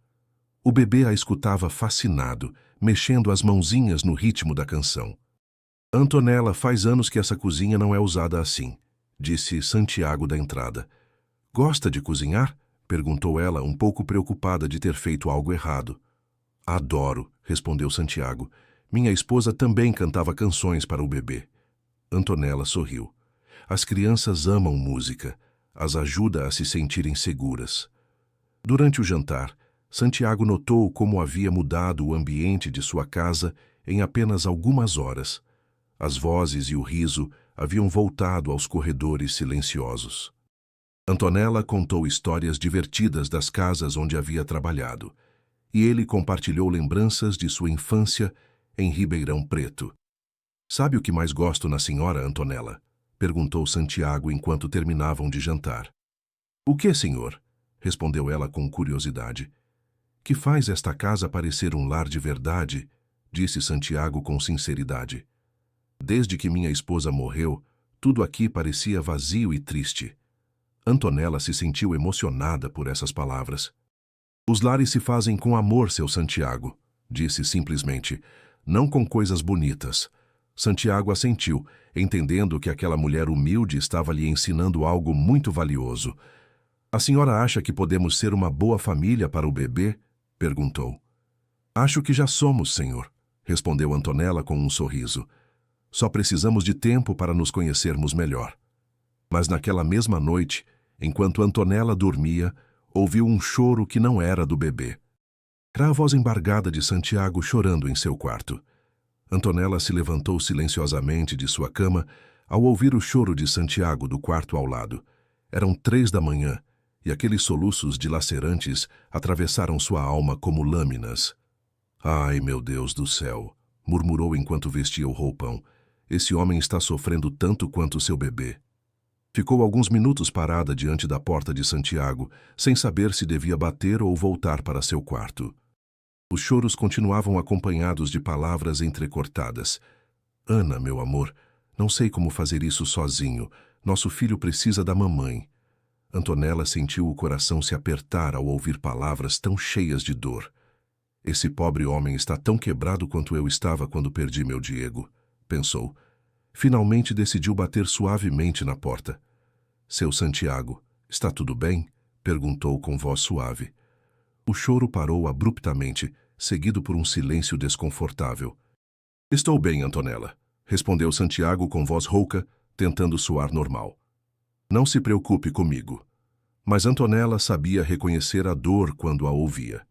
O bebê a escutava fascinado, mexendo as mãozinhas no ritmo da canção. Antonella, faz anos que essa cozinha não é usada assim, disse Santiago da entrada. Gosta de cozinhar? Perguntou ela, um pouco preocupada de ter feito algo errado. Adoro, respondeu Santiago. Minha esposa também cantava canções para o bebê. Antonella sorriu. As crianças amam música. As ajuda a se sentirem seguras. Durante o jantar, Santiago notou como havia mudado o ambiente de sua casa em apenas algumas horas. As vozes e o riso haviam voltado aos corredores silenciosos. Antonella contou histórias divertidas das casas onde havia trabalhado, e ele compartilhou lembranças de sua infância em Ribeirão Preto. Sabe o que mais gosto na senhora, Antonella? Perguntou Santiago enquanto terminavam de jantar. O que, senhor? Respondeu ela com curiosidade. Que faz esta casa parecer um lar de verdade, disse Santiago com sinceridade. Desde que minha esposa morreu, tudo aqui parecia vazio e triste. Antonella se sentiu emocionada por essas palavras. Os lares se fazem com amor, seu Santiago, disse simplesmente, não com coisas bonitas. Santiago assentiu, entendendo que aquela mulher humilde estava lhe ensinando algo muito valioso. A senhora acha que podemos ser uma boa família para o bebê? Perguntou. Acho que já somos, senhor, respondeu Antonella com um sorriso. Só precisamos de tempo para nos conhecermos melhor. Mas naquela mesma noite, enquanto Antonella dormia, ouviu um choro que não era do bebê. Era a voz embargada de Santiago chorando em seu quarto. Antonella se levantou silenciosamente de sua cama ao ouvir o choro de Santiago do quarto ao lado. Eram 3 da manhã, e aqueles soluços dilacerantes atravessaram sua alma como lâminas. Ai, meu Deus do céu, murmurou enquanto vestia o roupão. Esse homem está sofrendo tanto quanto seu bebê. Ficou alguns minutos parada diante da porta de Santiago, sem saber se devia bater ou voltar para seu quarto. Os choros continuavam acompanhados de palavras entrecortadas. Ana, meu amor, não sei como fazer isso sozinho. Nosso filho precisa da mamãe. Antonella sentiu o coração se apertar ao ouvir palavras tão cheias de dor. Esse pobre homem está tão quebrado quanto eu estava quando perdi meu Diego, pensou. Finalmente decidiu bater suavemente na porta. Seu Santiago, está tudo bem? Perguntou com voz suave. O choro parou abruptamente, seguido por um silêncio desconfortável. Estou bem, Antonella, respondeu Santiago com voz rouca, tentando soar normal. Não se preocupe comigo. Mas Antonella sabia reconhecer a dor quando a ouvia.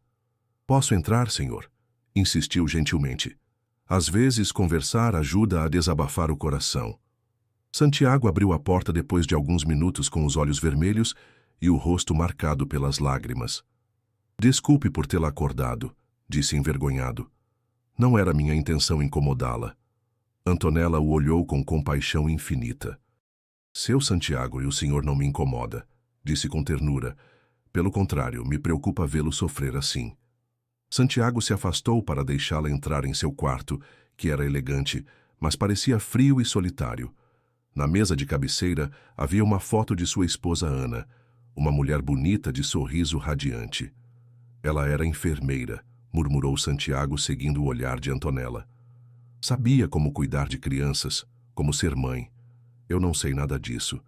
Posso entrar, senhor? Insistiu gentilmente. Às vezes, conversar ajuda a desabafar o coração. Santiago abriu a porta depois de alguns minutos com os olhos vermelhos e o rosto marcado pelas lágrimas. Desculpe por tê-la acordado, disse envergonhado. Não era minha intenção incomodá-la. Antonella o olhou com compaixão infinita. Seu Santiago e o senhor não me incomoda, disse com ternura. Pelo contrário, me preocupa vê-lo sofrer assim. Santiago se afastou para deixá-la entrar em seu quarto, que era elegante, mas parecia frio e solitário. Na mesa de cabeceira havia uma foto de sua esposa Ana, uma mulher bonita de sorriso radiante. Ela era enfermeira, murmurou Santiago seguindo o olhar de Antonella. Sabia como cuidar de crianças, como ser mãe. Eu não sei nada disso.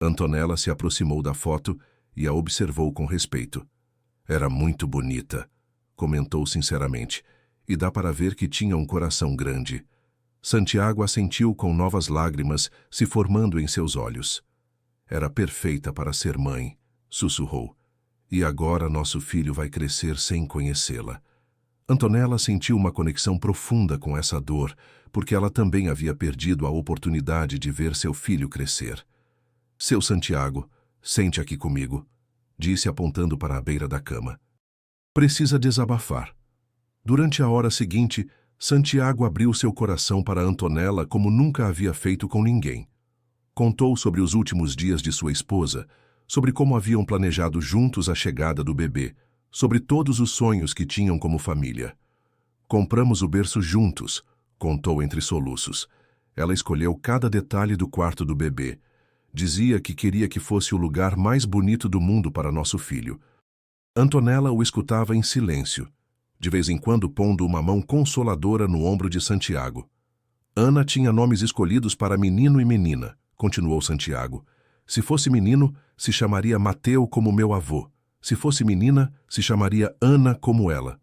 Antonella se aproximou da foto e a observou com respeito. Era muito bonita, comentou sinceramente, e dá para ver que tinha um coração grande. Santiago assentiu com novas lágrimas se formando em seus olhos. Era perfeita para ser mãe, sussurrou. E agora nosso filho vai crescer sem conhecê-la. Antonella sentiu uma conexão profunda com essa dor, porque ela também havia perdido a oportunidade de ver seu filho crescer. Seu Santiago, sente aqui comigo, disse apontando para a beira da cama. Precisa desabafar. Durante a hora seguinte, Santiago abriu seu coração para Antonella como nunca havia feito com ninguém. Contou sobre os últimos dias de sua esposa, sobre como haviam planejado juntos a chegada do bebê, sobre todos os sonhos que tinham como família. Compramos o berço juntos, contou entre soluços. Ela escolheu cada detalhe do quarto do bebê. Dizia que queria que fosse o lugar mais bonito do mundo para nosso filho. Antonella o escutava em silêncio, de vez em quando pondo uma mão consoladora no ombro de Santiago. Ana tinha nomes escolhidos para menino e menina, continuou Santiago. Se fosse menino, se chamaria Mateu como meu avô. Se fosse menina, se chamaria Ana como ela.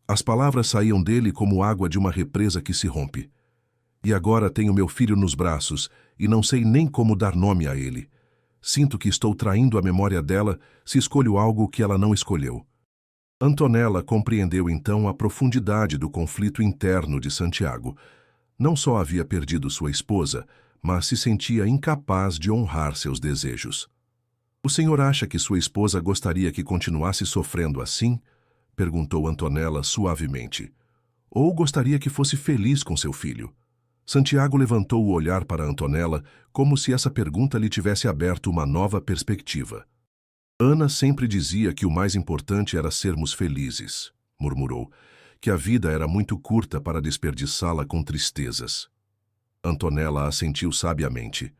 As palavras saíam dele como água de uma represa que se rompe. E agora tenho meu filho nos braços e não sei nem como dar nome a ele. Sinto que estou traindo a memória dela se escolho algo que ela não escolheu. Antonella compreendeu então a profundidade do conflito interno de Santiago. Não só havia perdido sua esposa, mas se sentia incapaz de honrar seus desejos. O senhor acha que sua esposa gostaria que continuasse sofrendo assim? Perguntou Antonella suavemente. Ou gostaria que fosse feliz com seu filho? Santiago levantou o olhar para Antonella como se essa pergunta lhe tivesse aberto uma nova perspectiva. Ana sempre dizia que o mais importante era sermos felizes, murmurou, que a vida era muito curta para desperdiçá-la com tristezas. Antonella assentiu sabiamente.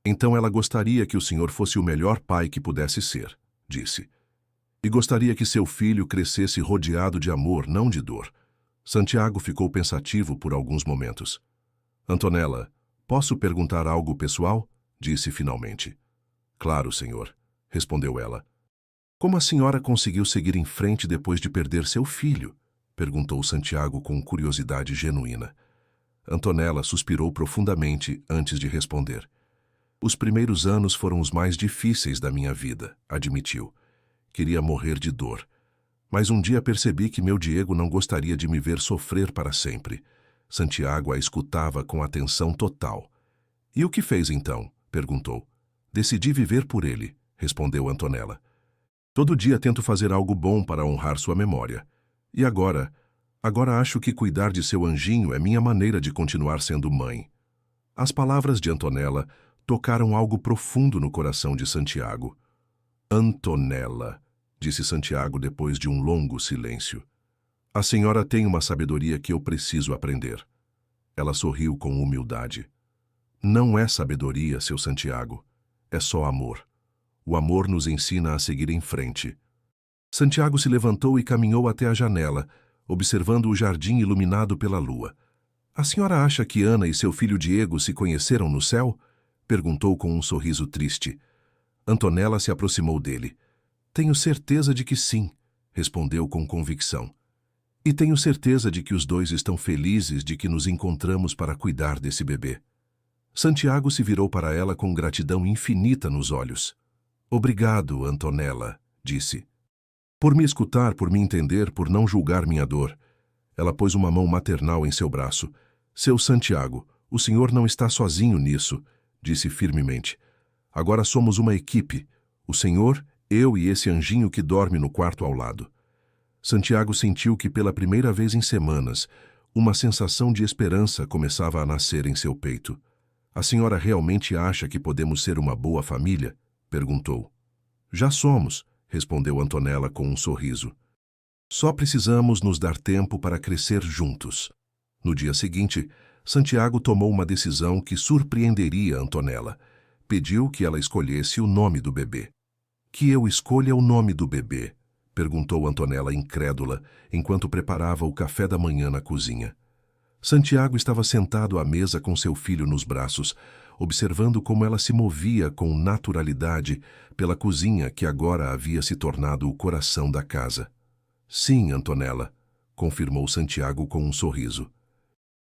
Então ela gostaria que o senhor fosse o melhor pai que pudesse ser, disse. E gostaria que seu filho crescesse rodeado de amor, não de dor. Santiago ficou pensativo por alguns momentos. Antonella, posso perguntar algo pessoal? Disse finalmente. Claro, senhor, respondeu ela. Como a senhora conseguiu seguir em frente depois de perder seu filho? Perguntou Santiago com curiosidade genuína. Antonella suspirou profundamente antes de responder. Os primeiros anos foram os mais difíceis da minha vida, admitiu. Queria morrer de dor. Mas um dia percebi que meu Diego não gostaria de me ver sofrer para sempre. Santiago a escutava com atenção total. E o que fez então? Perguntou. Decidi viver por ele, respondeu Antonella. Todo dia tento fazer algo bom para honrar sua memória. E agora acho que cuidar de seu anjinho é minha maneira de continuar sendo mãe. As palavras de Antonella tocaram algo profundo no coração de Santiago. Antonella, disse Santiago depois de um longo silêncio. A senhora tem uma sabedoria que eu preciso aprender. Ela sorriu com humildade. Não é sabedoria, seu Santiago. É só amor. O amor nos ensina a seguir em frente. Santiago se levantou e caminhou até a janela, observando o jardim iluminado pela lua. A senhora acha que Ana e seu filho Diego se conheceram no céu? Perguntou com um sorriso triste. Antonella se aproximou dele. Tenho certeza de que sim, respondeu com convicção. E tenho certeza de que os dois estão felizes de que nos encontramos para cuidar desse bebê. Santiago se virou para ela com gratidão infinita nos olhos. Obrigado, Antonella, disse. Por me escutar, por me entender, por não julgar minha dor. Ela pôs uma mão maternal em seu braço. Seu Santiago, o senhor não está sozinho nisso, disse firmemente. Agora somos uma equipe. O senhor, eu e esse anjinho que dorme no quarto ao lado. Santiago sentiu que pela primeira vez em semanas, uma sensação de esperança começava a nascer em seu peito. A senhora realmente acha que podemos ser uma boa família? Perguntou. Já somos, respondeu Antonella com um sorriso. Só precisamos nos dar tempo para crescer juntos. No dia seguinte, Santiago tomou uma decisão que surpreenderia Antonella. Pediu que ela escolhesse o nome do bebê. Que eu escolha o nome do bebê? Perguntou Antonella incrédula, enquanto preparava o café da manhã na cozinha. Santiago estava sentado à mesa com seu filho nos braços, observando como ela se movia com naturalidade pela cozinha que agora havia se tornado o coração da casa. Sim, Antonella, confirmou Santiago com um sorriso.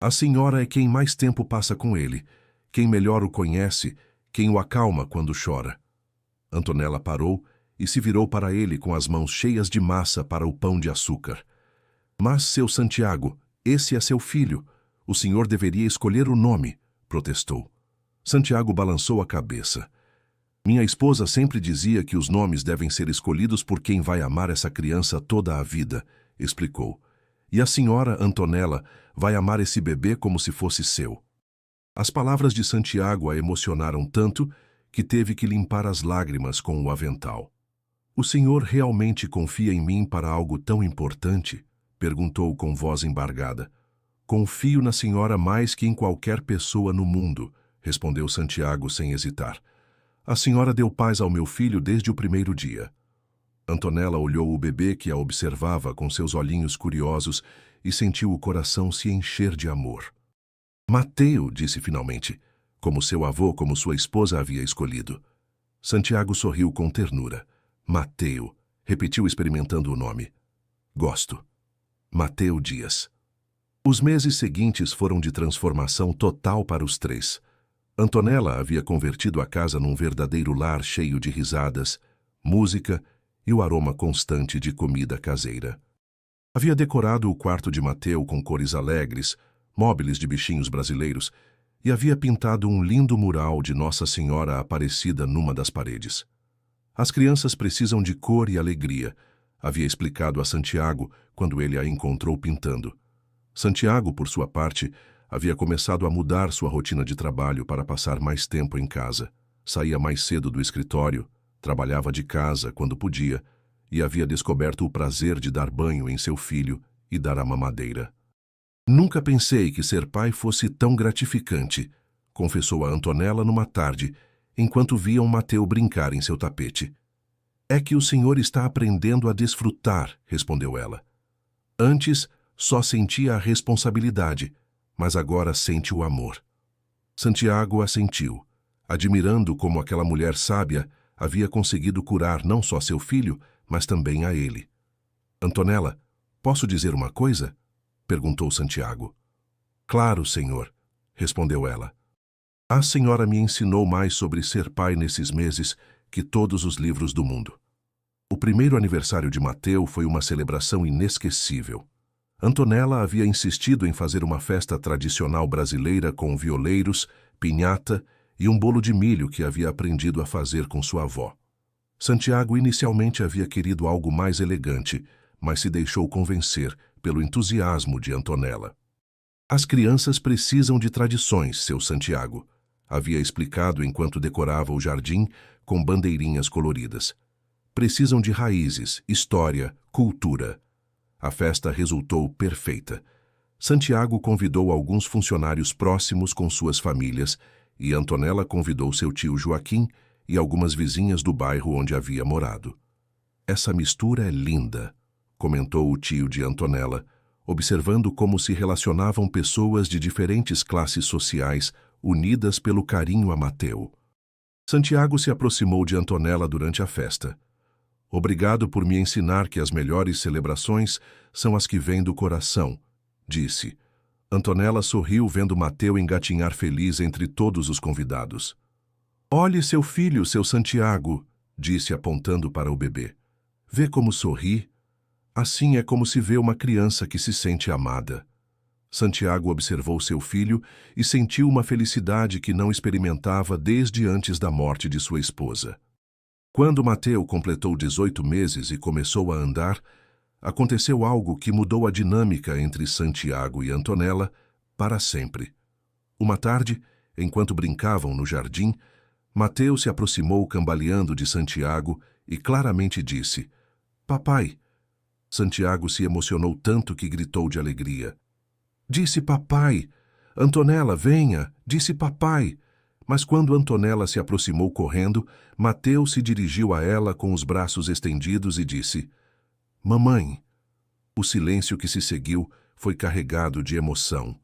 A senhora é quem mais tempo passa com ele, quem melhor o conhece, quem o acalma quando chora. Antonella parou e se virou para ele com as mãos cheias de massa para o pão de açúcar. Mas, seu Santiago, esse é seu filho. O senhor deveria escolher o nome, protestou. Santiago balançou a cabeça. Minha esposa sempre dizia que os nomes devem ser escolhidos por quem vai amar essa criança toda a vida, explicou. E a senhora, Antonella, vai amar esse bebê como se fosse seu. As palavras de Santiago a emocionaram tanto que teve que limpar as lágrimas com o avental. O senhor realmente confia em mim para algo tão importante? Perguntou com voz embargada. Confio na senhora mais que em qualquer pessoa no mundo, respondeu Santiago sem hesitar. A senhora deu paz ao meu filho desde o primeiro dia. Antonella olhou o bebê que a observava com seus olhinhos curiosos e sentiu o coração se encher de amor. Mateu, disse finalmente, como seu avô, como sua esposa havia escolhido. Santiago sorriu com ternura. Mateu, repetiu experimentando o nome. Gosto. Mateu Dias. Os meses seguintes foram de transformação total para os três. Antonella havia convertido a casa num verdadeiro lar cheio de risadas, música e o aroma constante de comida caseira. Havia decorado o quarto de Mateu com cores alegres, móveis de bichinhos brasileiros, e havia pintado um lindo mural de Nossa Senhora Aparecida numa das paredes. As crianças precisam de cor e alegria, havia explicado a Santiago quando ele a encontrou pintando. Santiago, por sua parte, havia começado a mudar sua rotina de trabalho para passar mais tempo em casa. Saía mais cedo do escritório, trabalhava de casa quando podia e havia descoberto o prazer de dar banho em seu filho e dar a mamadeira. Nunca pensei que ser pai fosse tão gratificante, confessou a Antonella numa tarde, enquanto viam Mateu brincar em seu tapete. É que o senhor está aprendendo a desfrutar, respondeu ela. Antes, só sentia a responsabilidade, mas agora sente o amor. Santiago assentiu, admirando como aquela mulher sábia havia conseguido curar não só seu filho, mas também a ele. Antonella, posso dizer uma coisa? Perguntou Santiago. Claro, senhor, respondeu ela. A senhora me ensinou mais sobre ser pai nesses meses que todos os livros do mundo. O primeiro aniversário de Mateu foi uma celebração inesquecível. Antonella havia insistido em fazer uma festa tradicional brasileira com violeiros, pinhata e um bolo de milho que havia aprendido a fazer com sua avó. Santiago inicialmente havia querido algo mais elegante, mas se deixou convencer pelo entusiasmo de Antonella. As crianças precisam de tradições, seu Santiago, havia explicado enquanto decorava o jardim com bandeirinhas coloridas. Precisam de raízes, história, cultura. A festa resultou perfeita. Santiago convidou alguns funcionários próximos com suas famílias e Antonella convidou seu tio Joaquim e algumas vizinhas do bairro onde havia morado. Essa mistura é linda, comentou o tio de Antonella, observando como se relacionavam pessoas de diferentes classes sociais, unidas pelo carinho a Mateu. Santiago se aproximou de Antonella durante a festa. Obrigado por me ensinar que as melhores celebrações são as que vêm do coração, disse. Antonella sorriu vendo Mateu engatinhar feliz entre todos os convidados. Olhe seu filho, seu Santiago, disse apontando para o bebê. Vê como sorri? Assim é como se vê uma criança que se sente amada. Santiago observou seu filho e sentiu uma felicidade que não experimentava desde antes da morte de sua esposa. Quando Mateu completou 18 meses e começou a andar, aconteceu algo que mudou a dinâmica entre Santiago e Antonella para sempre. Uma tarde, enquanto brincavam no jardim, Mateu se aproximou cambaleando de Santiago e claramente disse: Papai. Santiago se emocionou tanto que gritou de alegria. Disse papai. Antonella, venha, disse papai. Mas quando Antonella se aproximou correndo, Mateu se dirigiu a ela com os braços estendidos e disse: Mamãe. O silêncio que se seguiu foi carregado de emoção.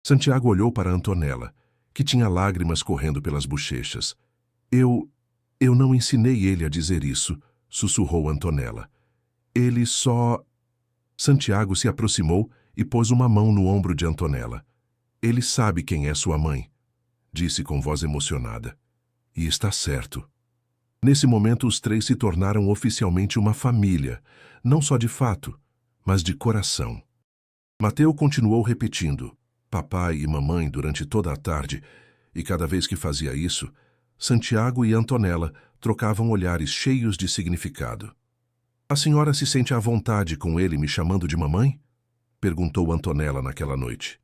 Santiago olhou para Antonella, que tinha lágrimas correndo pelas bochechas. Eu não ensinei ele a dizer isso, sussurrou Antonella. Ele só... Santiago se aproximou e pôs uma mão no ombro de Antonella. Ele sabe quem é sua mãe, disse com voz emocionada. E está certo. Nesse momento, os três se tornaram oficialmente uma família, não só de fato, mas de coração. Mateu continuou repetindo papai e mamãe durante toda a tarde, e cada vez que fazia isso, Santiago e Antonella trocavam olhares cheios de significado. A senhora se sente à vontade com ele me chamando de mamãe? Perguntou Antonella naquela noite.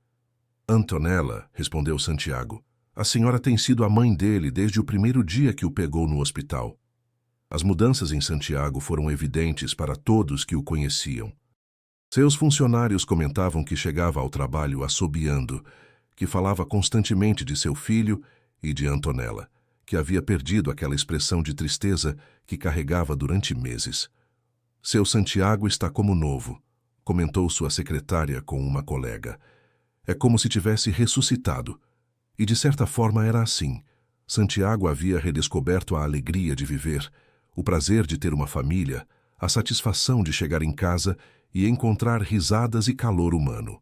Antonella, respondeu Santiago, a senhora tem sido a mãe dele desde o primeiro dia que o pegou no hospital. As mudanças em Santiago foram evidentes para todos que o conheciam. Seus funcionários comentavam que chegava ao trabalho assobiando, que falava constantemente de seu filho e de Antonella, que havia perdido aquela expressão de tristeza que carregava durante meses. Seu Santiago está como novo, comentou sua secretária com uma colega. É como se tivesse ressuscitado. E de certa forma era assim. Santiago havia redescoberto a alegria de viver, o prazer de ter uma família, a satisfação de chegar em casa e encontrar risadas e calor humano.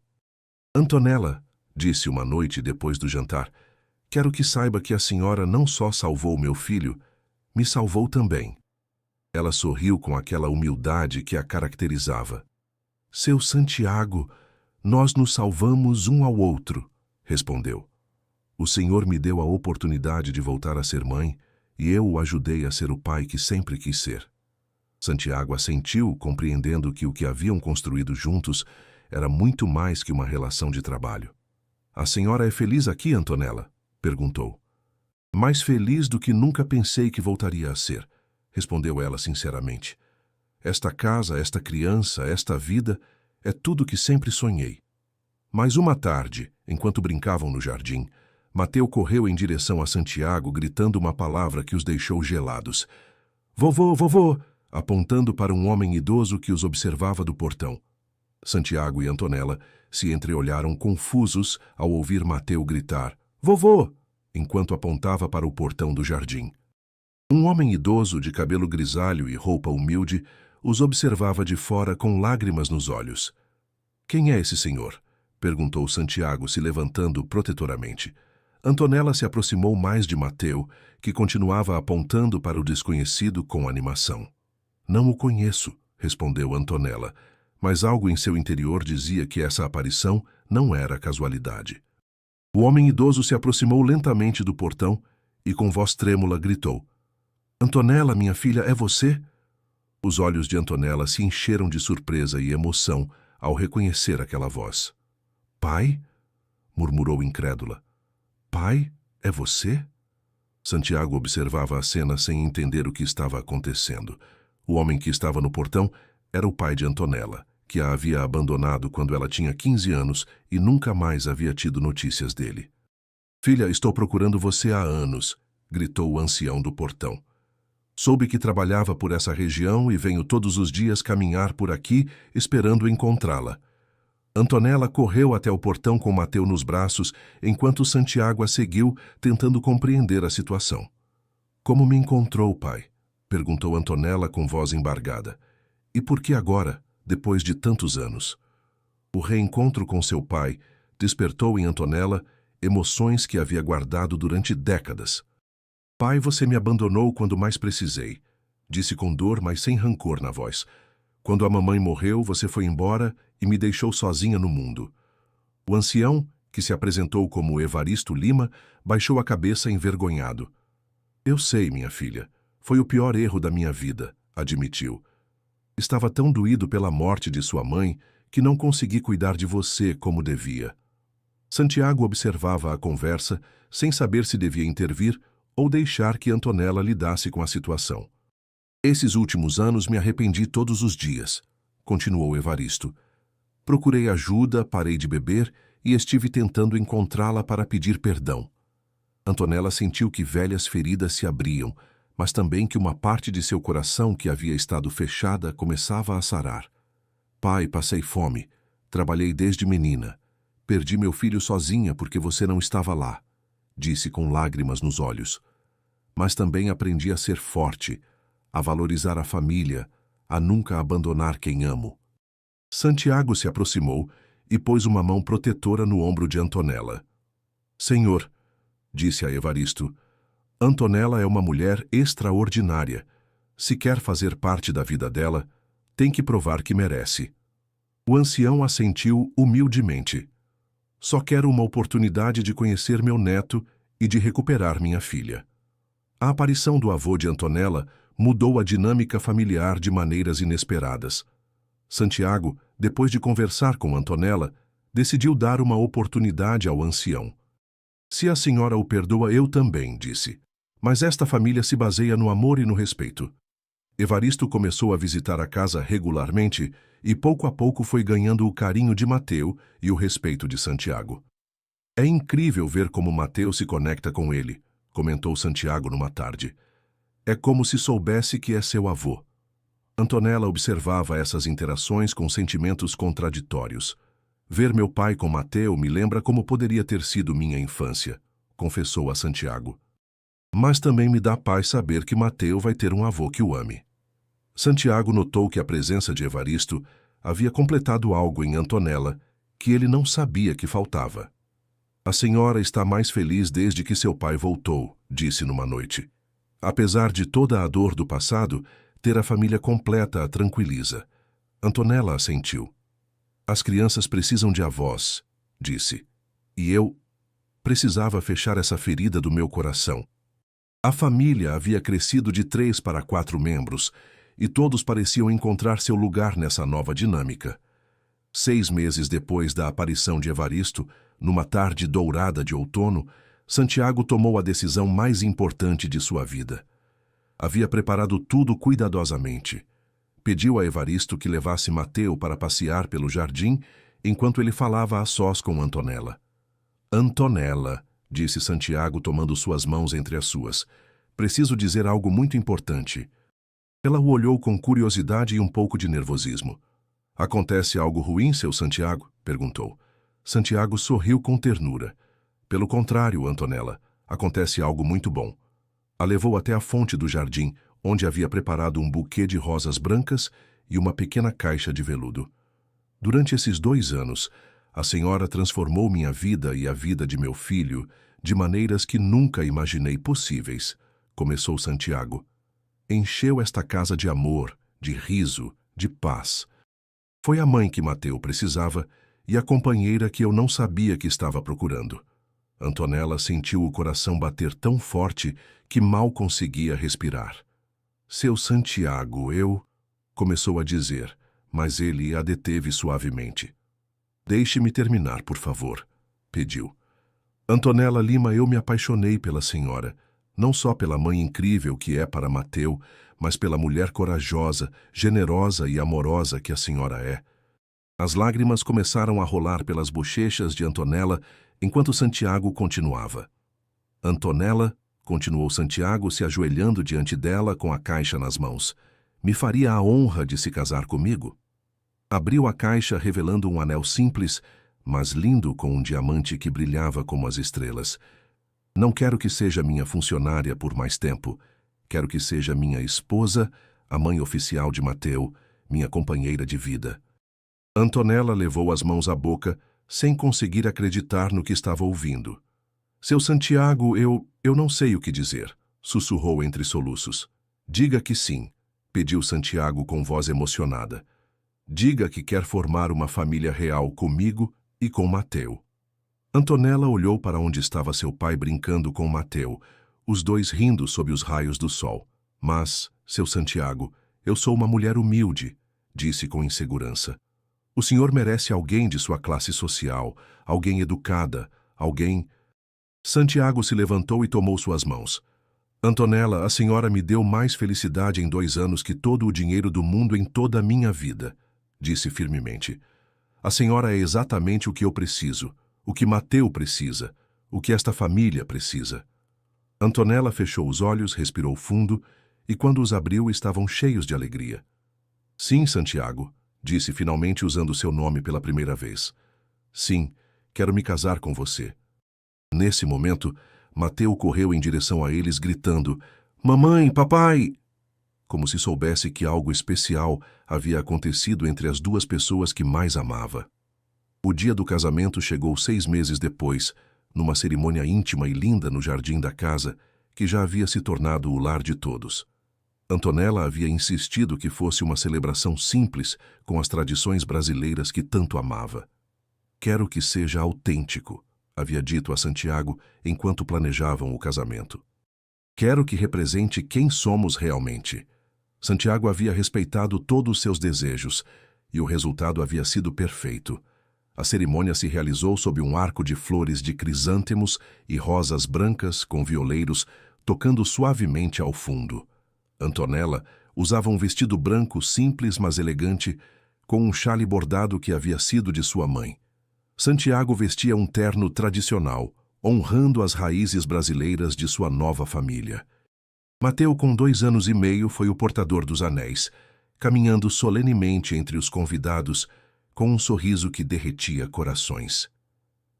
Antonella, disse uma noite depois do jantar, quero que saiba que a senhora não só salvou meu filho, me salvou também. Ela sorriu com aquela humildade que a caracterizava. Seu Santiago, nós nos salvamos um ao outro, respondeu. O Senhor me deu a oportunidade de voltar a ser mãe e eu o ajudei a ser o pai que sempre quis ser. Santiago assentiu, compreendendo que o que haviam construído juntos era muito mais que uma relação de trabalho. A senhora é feliz aqui, Antonella? Perguntou. Mais feliz do que nunca pensei que voltaria a ser, respondeu ela sinceramente. Esta casa, esta criança, esta vida, é tudo que sempre sonhei. Mas uma tarde, enquanto brincavam no jardim, Mateu correu em direção a Santiago, gritando uma palavra que os deixou gelados. Vovô, vovô! Apontando para um homem idoso que os observava do portão. Santiago e Antonella se entreolharam confusos ao ouvir Mateu gritar, vovô! Enquanto apontava para o portão do jardim. Um homem idoso de cabelo grisalho e roupa humilde os observava de fora com lágrimas nos olhos. Quem é esse senhor? Perguntou Santiago, se levantando protetoramente. Antonella se aproximou mais de Mateu, que continuava apontando para o desconhecido com animação. Não o conheço, respondeu Antonella, mas algo em seu interior dizia que essa aparição não era casualidade. O homem idoso se aproximou lentamente do portão e com voz trêmula gritou. Antonella, minha filha, é você? Os olhos de Antonella se encheram de surpresa e emoção ao reconhecer aquela voz. Pai? Murmurou incrédula. Pai, é você? Santiago observava a cena sem entender o que estava acontecendo. O homem que estava no portão era o pai de Antonella, que a havia abandonado quando ela tinha 15 anos e nunca mais havia tido notícias dele. Filha, estou procurando você há anos, gritou o ancião do portão. Soube que trabalhava por essa região e venho todos os dias caminhar por aqui esperando encontrá-la. Antonella correu até o portão com Mateu nos braços, enquanto Santiago a seguiu, tentando compreender a situação. Como me encontrou, pai? Perguntou Antonella com voz embargada. E por que agora, depois de tantos anos? O reencontro com seu pai despertou em Antonella emoções que havia guardado durante décadas. Pai, você me abandonou quando mais precisei, disse com dor, mas sem rancor na voz. Quando a mamãe morreu, você foi embora e me deixou sozinha no mundo. O ancião, que se apresentou como Evaristo Lima, baixou a cabeça envergonhado. Eu sei, minha filha, foi o pior erro da minha vida, admitiu. Estava tão doído pela morte de sua mãe que não consegui cuidar de você como devia. Santiago observava a conversa, sem saber se devia intervir ou deixar que Antonella lidasse com a situação. Esses últimos anos me arrependi todos os dias, continuou Evaristo. Procurei ajuda, parei de beber e estive tentando encontrá-la para pedir perdão. Antonella sentiu que velhas feridas se abriam, mas também que uma parte de seu coração que havia estado fechada começava a sarar. Pai, passei fome, trabalhei desde menina. Perdi meu filho sozinha porque você não estava lá, disse com lágrimas nos olhos. Mas também aprendi a ser forte, a valorizar a família, a nunca abandonar quem amo. Santiago se aproximou e pôs uma mão protetora no ombro de Antonella. Senhor, disse a Evaristo, Antonella é uma mulher extraordinária. Se quer fazer parte da vida dela, tem que provar que merece. O ancião assentiu humildemente. Só quero uma oportunidade de conhecer meu neto e de recuperar minha filha. A aparição do avô de Antonella mudou a dinâmica familiar de maneiras inesperadas. Santiago, depois de conversar com Antonella, decidiu dar uma oportunidade ao ancião. Se a senhora o perdoa, eu também, disse. Mas esta família se baseia no amor e no respeito. Evaristo começou a visitar a casa regularmente e pouco a pouco foi ganhando o carinho de Mateu e o respeito de Santiago. É incrível ver como Mateu se conecta com ele, comentou Santiago numa tarde. É como se soubesse que é seu avô. Antonella observava essas interações com sentimentos contraditórios. Ver meu pai com Mateu me lembra como poderia ter sido minha infância, confessou a Santiago. Mas também me dá paz saber que Mateu vai ter um avô que o ame. Santiago notou que a presença de Evaristo havia completado algo em Antonella que ele não sabia que faltava. A senhora está mais feliz desde que seu pai voltou, disse numa noite. Apesar de toda a dor do passado, ter a família completa a tranquiliza. Antonella assentiu. As crianças precisam de avós, disse. E eu precisava fechar essa ferida do meu coração. A família havia crescido de 3 para 4 membros, e todos pareciam encontrar seu lugar nessa nova dinâmica. 6 meses depois da aparição de Evaristo, numa tarde dourada de outono, Santiago tomou a decisão mais importante de sua vida. Havia preparado tudo cuidadosamente. Pediu a Evaristo que levasse Mateu para passear pelo jardim, enquanto ele falava a sós com Antonella. Antonella, disse Santiago tomando suas mãos entre as suas, preciso dizer algo muito importante. Ela o olhou com curiosidade e um pouco de nervosismo. Acontece algo ruim, seu Santiago? Perguntou. Santiago sorriu com ternura. Pelo contrário, Antonella, acontece algo muito bom. A levou até a fonte do jardim, onde havia preparado um buquê de rosas brancas e uma pequena caixa de veludo. Durante esses 2 anos, a senhora transformou minha vida e a vida de meu filho de maneiras que nunca imaginei possíveis, começou Santiago. Encheu esta casa de amor, de riso, de paz. Foi a mãe que Mateu precisava e a companheira que eu não sabia que estava procurando. Antonella sentiu o coração bater tão forte que mal conseguia respirar. Seu Santiago, eu... começou a dizer, mas ele a deteve suavemente. Deixe-me terminar, por favor, pediu. Antonella Lima, eu me apaixonei pela senhora, não só pela mãe incrível que é para Mateu, mas pela mulher corajosa, generosa e amorosa que a senhora é. As lágrimas começaram a rolar pelas bochechas de Antonella enquanto Santiago continuava. Antonella, continuou Santiago, se ajoelhando diante dela com a caixa nas mãos. Me faria a honra de se casar comigo? Abriu a caixa, revelando um anel simples, mas lindo, com um diamante que brilhava como as estrelas. Não quero que seja minha funcionária por mais tempo. Quero que seja minha esposa, a mãe oficial de Mateu, minha companheira de vida. Antonella levou as mãos à boca, sem conseguir acreditar no que estava ouvindo. Seu Santiago, eu não sei o que dizer, sussurrou entre soluços. Diga que sim, pediu Santiago com voz emocionada. Diga que quer formar uma família real comigo e com Mateu. Antonella olhou para onde estava seu pai brincando com Mateu, os dois rindo sob os raios do sol. Mas, seu Santiago, eu sou uma mulher humilde, disse com insegurança. O senhor merece alguém de sua classe social, alguém educada, alguém... Santiago se levantou e tomou suas mãos. Antonella, a senhora me deu mais felicidade em 2 anos que todo o dinheiro do mundo em toda a minha vida, disse firmemente. A senhora é exatamente o que eu preciso, o que Mateu precisa, o que esta família precisa. Antonella fechou os olhos, respirou fundo, e quando os abriu estavam cheios de alegria. Sim, Santiago, disse finalmente usando seu nome pela primeira vez. Sim, quero me casar com você. Nesse momento, Mateu correu em direção a eles, gritando, Mamãe, papai! Como se soubesse que algo especial havia acontecido entre as 2 pessoas que mais amava. O dia do casamento chegou 6 meses depois, numa cerimônia íntima e linda no jardim da casa, que já havia se tornado o lar de todos. Antonella havia insistido que fosse uma celebração simples, com as tradições brasileiras que tanto amava. Quero que seja autêntico, havia dito a Santiago enquanto planejavam o casamento. Quero que represente quem somos realmente. Santiago havia respeitado todos os seus desejos, e o resultado havia sido perfeito. A cerimônia se realizou sob um arco de flores de crisântemos e rosas brancas com violeiros tocando suavemente ao fundo. Antonella usava um vestido branco simples mas elegante, com um chale bordado que havia sido de sua mãe. Santiago vestia um terno tradicional, honrando as raízes brasileiras de sua nova família. Mateu, com 2 anos e meio, foi o portador dos anéis, caminhando solenemente entre os convidados, com um sorriso que derretia corações.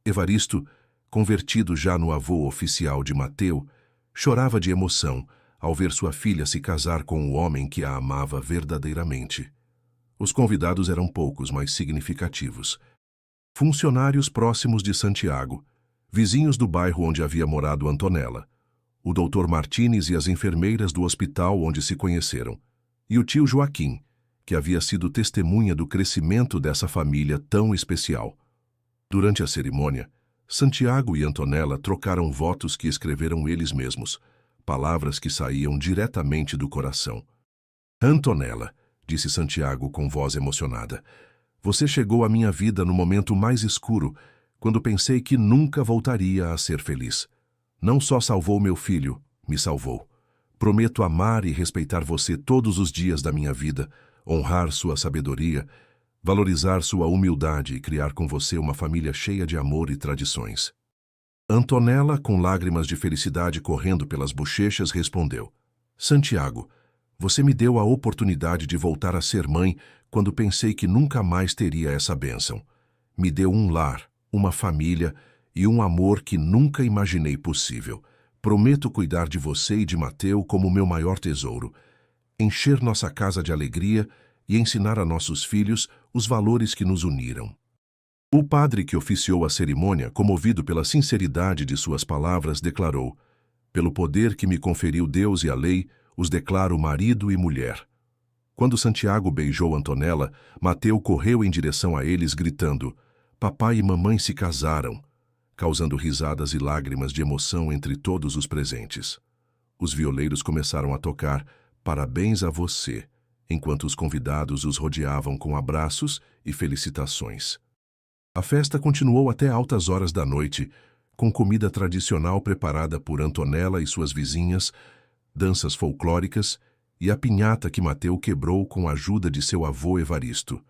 Evaristo, convertido já no avô oficial de Mateu, chorava de emoção ao ver sua filha se casar com o homem que a amava verdadeiramente. Os convidados eram poucos, mas significativos. Funcionários próximos de Santiago, vizinhos do bairro onde havia morado Antonella, o Dr. Martínez e as enfermeiras do hospital onde se conheceram, e o tio Joaquim, que havia sido testemunha do crescimento dessa família tão especial. Durante a cerimônia, Santiago e Antonella trocaram votos que escreveram eles mesmos, palavras que saíam diretamente do coração. Antonella, disse Santiago com voz emocionada, você chegou à minha vida no momento mais escuro, quando pensei que nunca voltaria a ser feliz. Não só salvou meu filho, me salvou. Prometo amar e respeitar você todos os dias da minha vida, honrar sua sabedoria, valorizar sua humildade e criar com você uma família cheia de amor e tradições. Antonella, com lágrimas de felicidade correndo pelas bochechas, respondeu, Santiago, você me deu a oportunidade de voltar a ser mãe quando pensei que nunca mais teria essa bênção. Me deu um lar, uma família e um amor que nunca imaginei possível. Prometo cuidar de você e de Mateu como meu maior tesouro, encher nossa casa de alegria e ensinar a nossos filhos os valores que nos uniram. O padre que oficiou a cerimônia, comovido pela sinceridade de suas palavras, declarou, pelo poder que me conferiu Deus e a lei, os declaro marido e mulher. Quando Santiago beijou Antonella, Mateu correu em direção a eles, gritando, papai e mamãe se casaram, causando risadas e lágrimas de emoção entre todos os presentes. Os violeiros começaram a tocar Parabéns a você, enquanto os convidados os rodeavam com abraços e felicitações. A festa continuou até altas horas da noite, com comida tradicional preparada por Antonella e suas vizinhas, danças folclóricas e a pinhata que Mateu quebrou com a ajuda de seu avô Evaristo.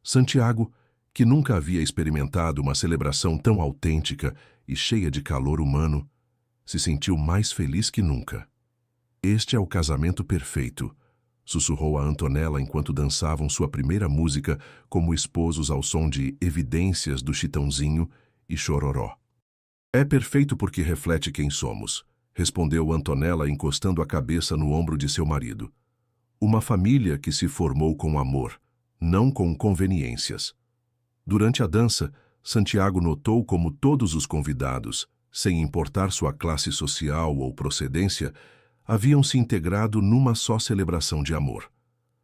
Santiago, que nunca havia experimentado uma celebração tão autêntica e cheia de calor humano, se sentiu mais feliz que nunca. Este é o casamento perfeito, sussurrou a Antonella enquanto dançavam sua primeira música como esposos ao som de Evidências do Chitãozinho e Chororó. É perfeito porque reflete quem somos, respondeu Antonella encostando a cabeça no ombro de seu marido. Uma família que se formou com amor, não com conveniências. Durante a dança, Santiago notou como todos os convidados, sem importar sua classe social ou procedência, haviam se integrado numa só celebração de amor.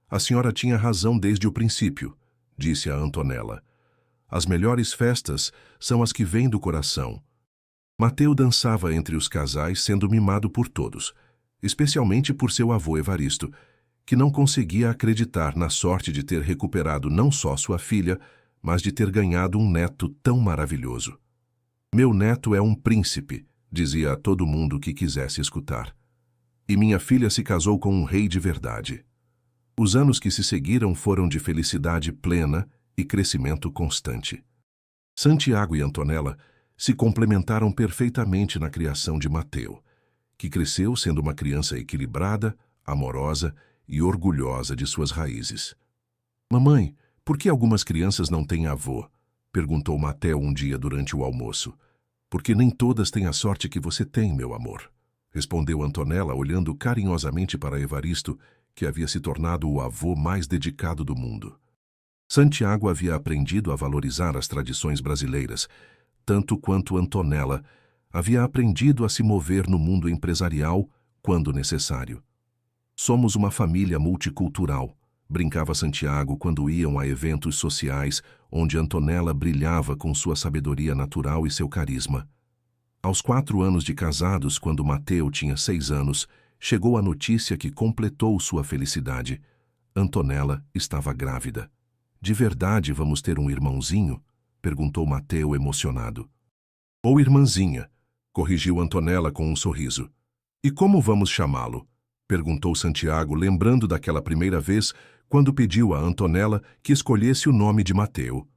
A senhora tinha razão desde o princípio, disse a Antonella. As melhores festas são as que vêm do coração. Mateu dançava entre os casais sendo mimado por todos, especialmente por seu avô Evaristo, que não conseguia acreditar na sorte de ter recuperado não só sua filha, mas de ter ganhado um neto tão maravilhoso. Meu neto é um príncipe, dizia a todo mundo que quisesse escutar. E minha filha se casou com um rei de verdade. Os anos que se seguiram foram de felicidade plena e crescimento constante. Santiago e Antonella se complementaram perfeitamente na criação de Mateu, que cresceu sendo uma criança equilibrada, amorosa e orgulhosa de suas raízes. Mamãe, por que algumas crianças não têm avô? Perguntou Mateu um dia durante o almoço. Porque nem todas têm a sorte que você tem, meu amor, respondeu Antonella olhando carinhosamente para Evaristo, que havia se tornado o avô mais dedicado do mundo. Santiago havia aprendido a valorizar as tradições brasileiras, tanto quanto Antonella havia aprendido a se mover no mundo empresarial quando necessário. Somos uma família multicultural, brincava Santiago quando iam a eventos sociais onde Antonella brilhava com sua sabedoria natural e seu carisma. Aos 4 anos de casados, quando Mateu tinha 6 anos, chegou a notícia que completou sua felicidade. Antonella estava grávida. De verdade vamos ter um irmãozinho? Perguntou Mateu emocionado. Ou irmãzinha, corrigiu Antonella com um sorriso. E como vamos chamá-lo? Perguntou Santiago, lembrando daquela primeira vez quando pediu a Antonella que escolhesse o nome de Mateu.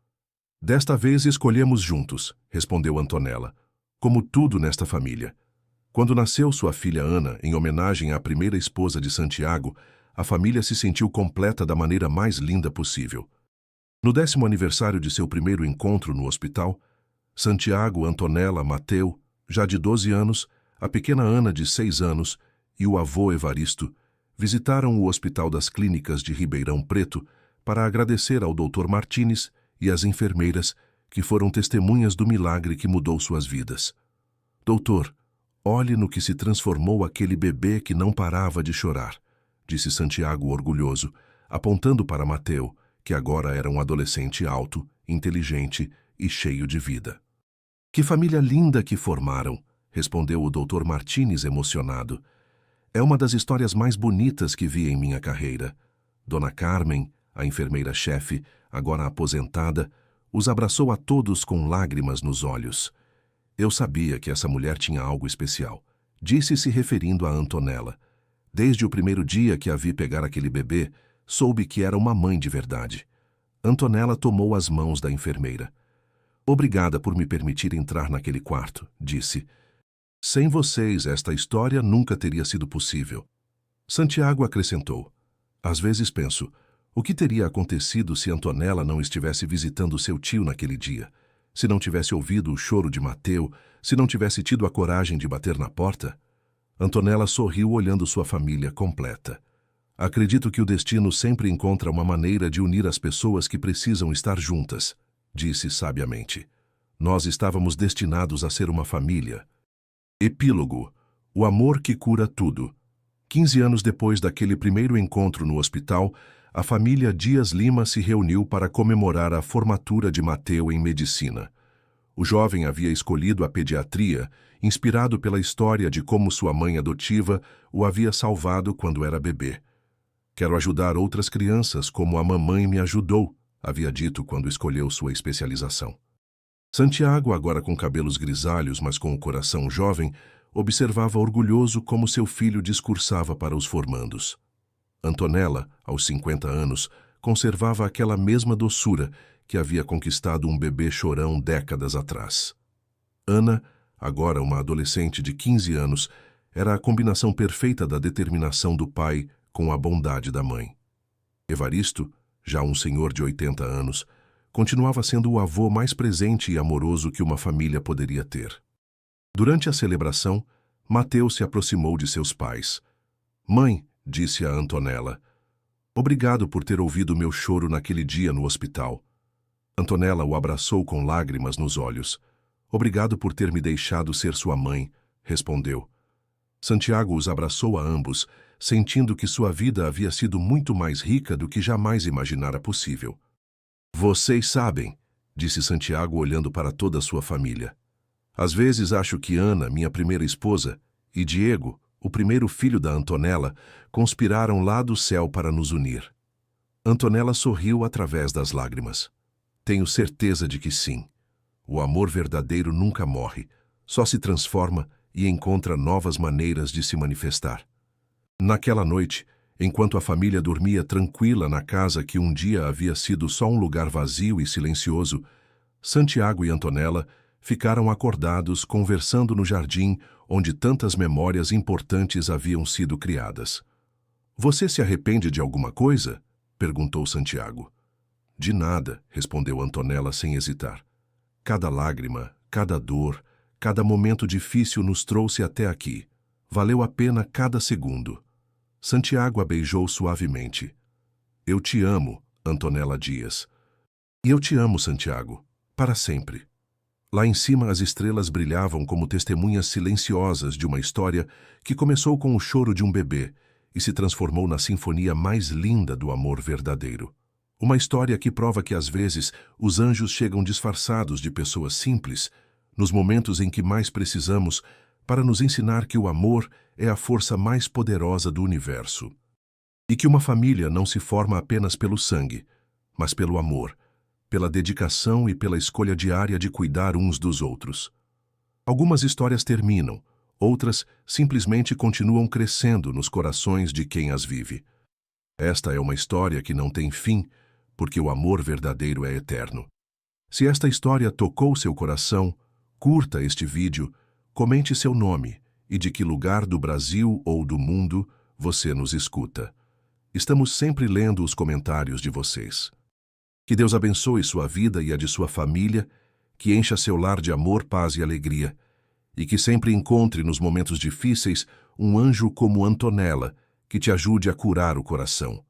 Desta vez escolhemos juntos, respondeu Antonella, como tudo nesta família. Quando nasceu sua filha Ana, em homenagem à primeira esposa de Santiago, a família se sentiu completa da maneira mais linda possível. No 10º aniversário de seu primeiro encontro no hospital, Santiago, Antonella, Mateu, já de 12 anos, a pequena Ana de 6 anos e o avô Evaristo visitaram o Hospital das Clínicas de Ribeirão Preto para agradecer ao Dr. Martínez e às enfermeiras que foram testemunhas do milagre que mudou suas vidas. Doutor, olhe no que se transformou aquele bebê que não parava de chorar, disse Santiago orgulhoso, apontando para Mateu, que agora era um adolescente alto, inteligente e cheio de vida. Que família linda que formaram, respondeu o Dr. Martínez emocionado. É uma das histórias mais bonitas que vi em minha carreira. Dona Carmen, a enfermeira-chefe, agora aposentada, os abraçou a todos com lágrimas nos olhos. Eu sabia que essa mulher tinha algo especial, disse se referindo a Antonella. Desde o primeiro dia que a vi pegar aquele bebê, soube que era uma mãe de verdade. Antonella tomou as mãos da enfermeira. Obrigada por me permitir entrar naquele quarto, disse. Sem vocês, esta história nunca teria sido possível. Santiago acrescentou. Às vezes penso, o que teria acontecido se Antonella não estivesse visitando seu tio naquele dia? Se não tivesse ouvido o choro de Mateu, se não tivesse tido a coragem de bater na porta? Antonella sorriu olhando sua família completa. Acredito que o destino sempre encontra uma maneira de unir as pessoas que precisam estar juntas, disse sabiamente. Nós estávamos destinados a ser uma família. Epílogo. O amor que cura tudo. 15 anos depois daquele primeiro encontro no hospital, a família Dias Lima se reuniu para comemorar a formatura de Mateu em medicina. O jovem havia escolhido a pediatria, inspirado pela história de como sua mãe adotiva o havia salvado quando era bebê. Quero ajudar outras crianças como a mamãe me ajudou, havia dito quando escolheu sua especialização. Santiago, agora com cabelos grisalhos, mas com o coração jovem, observava orgulhoso como seu filho discursava para os formandos. Antonella, aos 50 anos, conservava aquela mesma doçura que havia conquistado um bebê chorão décadas atrás. Ana, agora uma adolescente de 15 anos, era a combinação perfeita da determinação do pai com a bondade da mãe. Evaristo, já um senhor de 80 anos, continuava sendo o avô mais presente e amoroso que uma família poderia ter. Durante a celebração, Mateus se aproximou de seus pais. "Mãe", disse a Antonella, "obrigado por ter ouvido meu choro naquele dia no hospital." Antonella o abraçou com lágrimas nos olhos. "Obrigado por ter me deixado ser sua mãe", respondeu. Santiago os abraçou a ambos, sentindo que sua vida havia sido muito mais rica do que jamais imaginara possível. "Vocês sabem", disse Santiago olhando para toda a sua família. "Às vezes acho que Ana, minha primeira esposa, e Diego, o primeiro filho da Antonella, conspiraram lá do céu para nos unir." Antonella sorriu através das lágrimas. "Tenho certeza de que sim. O amor verdadeiro nunca morre, só se transforma e encontra novas maneiras de se manifestar." Naquela noite, enquanto a família dormia tranquila na casa que um dia havia sido só um lugar vazio e silencioso, Santiago e Antonella ficaram acordados conversando no jardim onde tantas memórias importantes haviam sido criadas. "Você se arrepende de alguma coisa?" perguntou Santiago. "De nada", respondeu Antonella sem hesitar. "Cada lágrima, cada dor, cada momento difícil nos trouxe até aqui. Valeu a pena cada segundo." Santiago a beijou suavemente. "Eu te amo, Antonella Dias." "E eu te amo, Santiago, para sempre." Lá em cima as estrelas brilhavam como testemunhas silenciosas de uma história que começou com o choro de um bebê e se transformou na sinfonia mais linda do amor verdadeiro. Uma história que prova que às vezes os anjos chegam disfarçados de pessoas simples, nos momentos em que mais precisamos, para nos ensinar que o amor é a força mais poderosa do universo. E que uma família não se forma apenas pelo sangue, mas pelo amor, pela dedicação e pela escolha diária de cuidar uns dos outros. Algumas histórias terminam, outras simplesmente continuam crescendo nos corações de quem as vive. Esta é uma história que não tem fim, porque o amor verdadeiro é eterno. Se esta história tocou seu coração, curta este vídeo, comente seu nome e de que lugar do Brasil ou do mundo você nos escuta. Estamos sempre lendo os comentários de vocês. Que Deus abençoe sua vida e a de sua família, que encha seu lar de amor, paz e alegria, e que sempre encontre nos momentos difíceis um anjo como Antonella, que te ajude a curar o coração.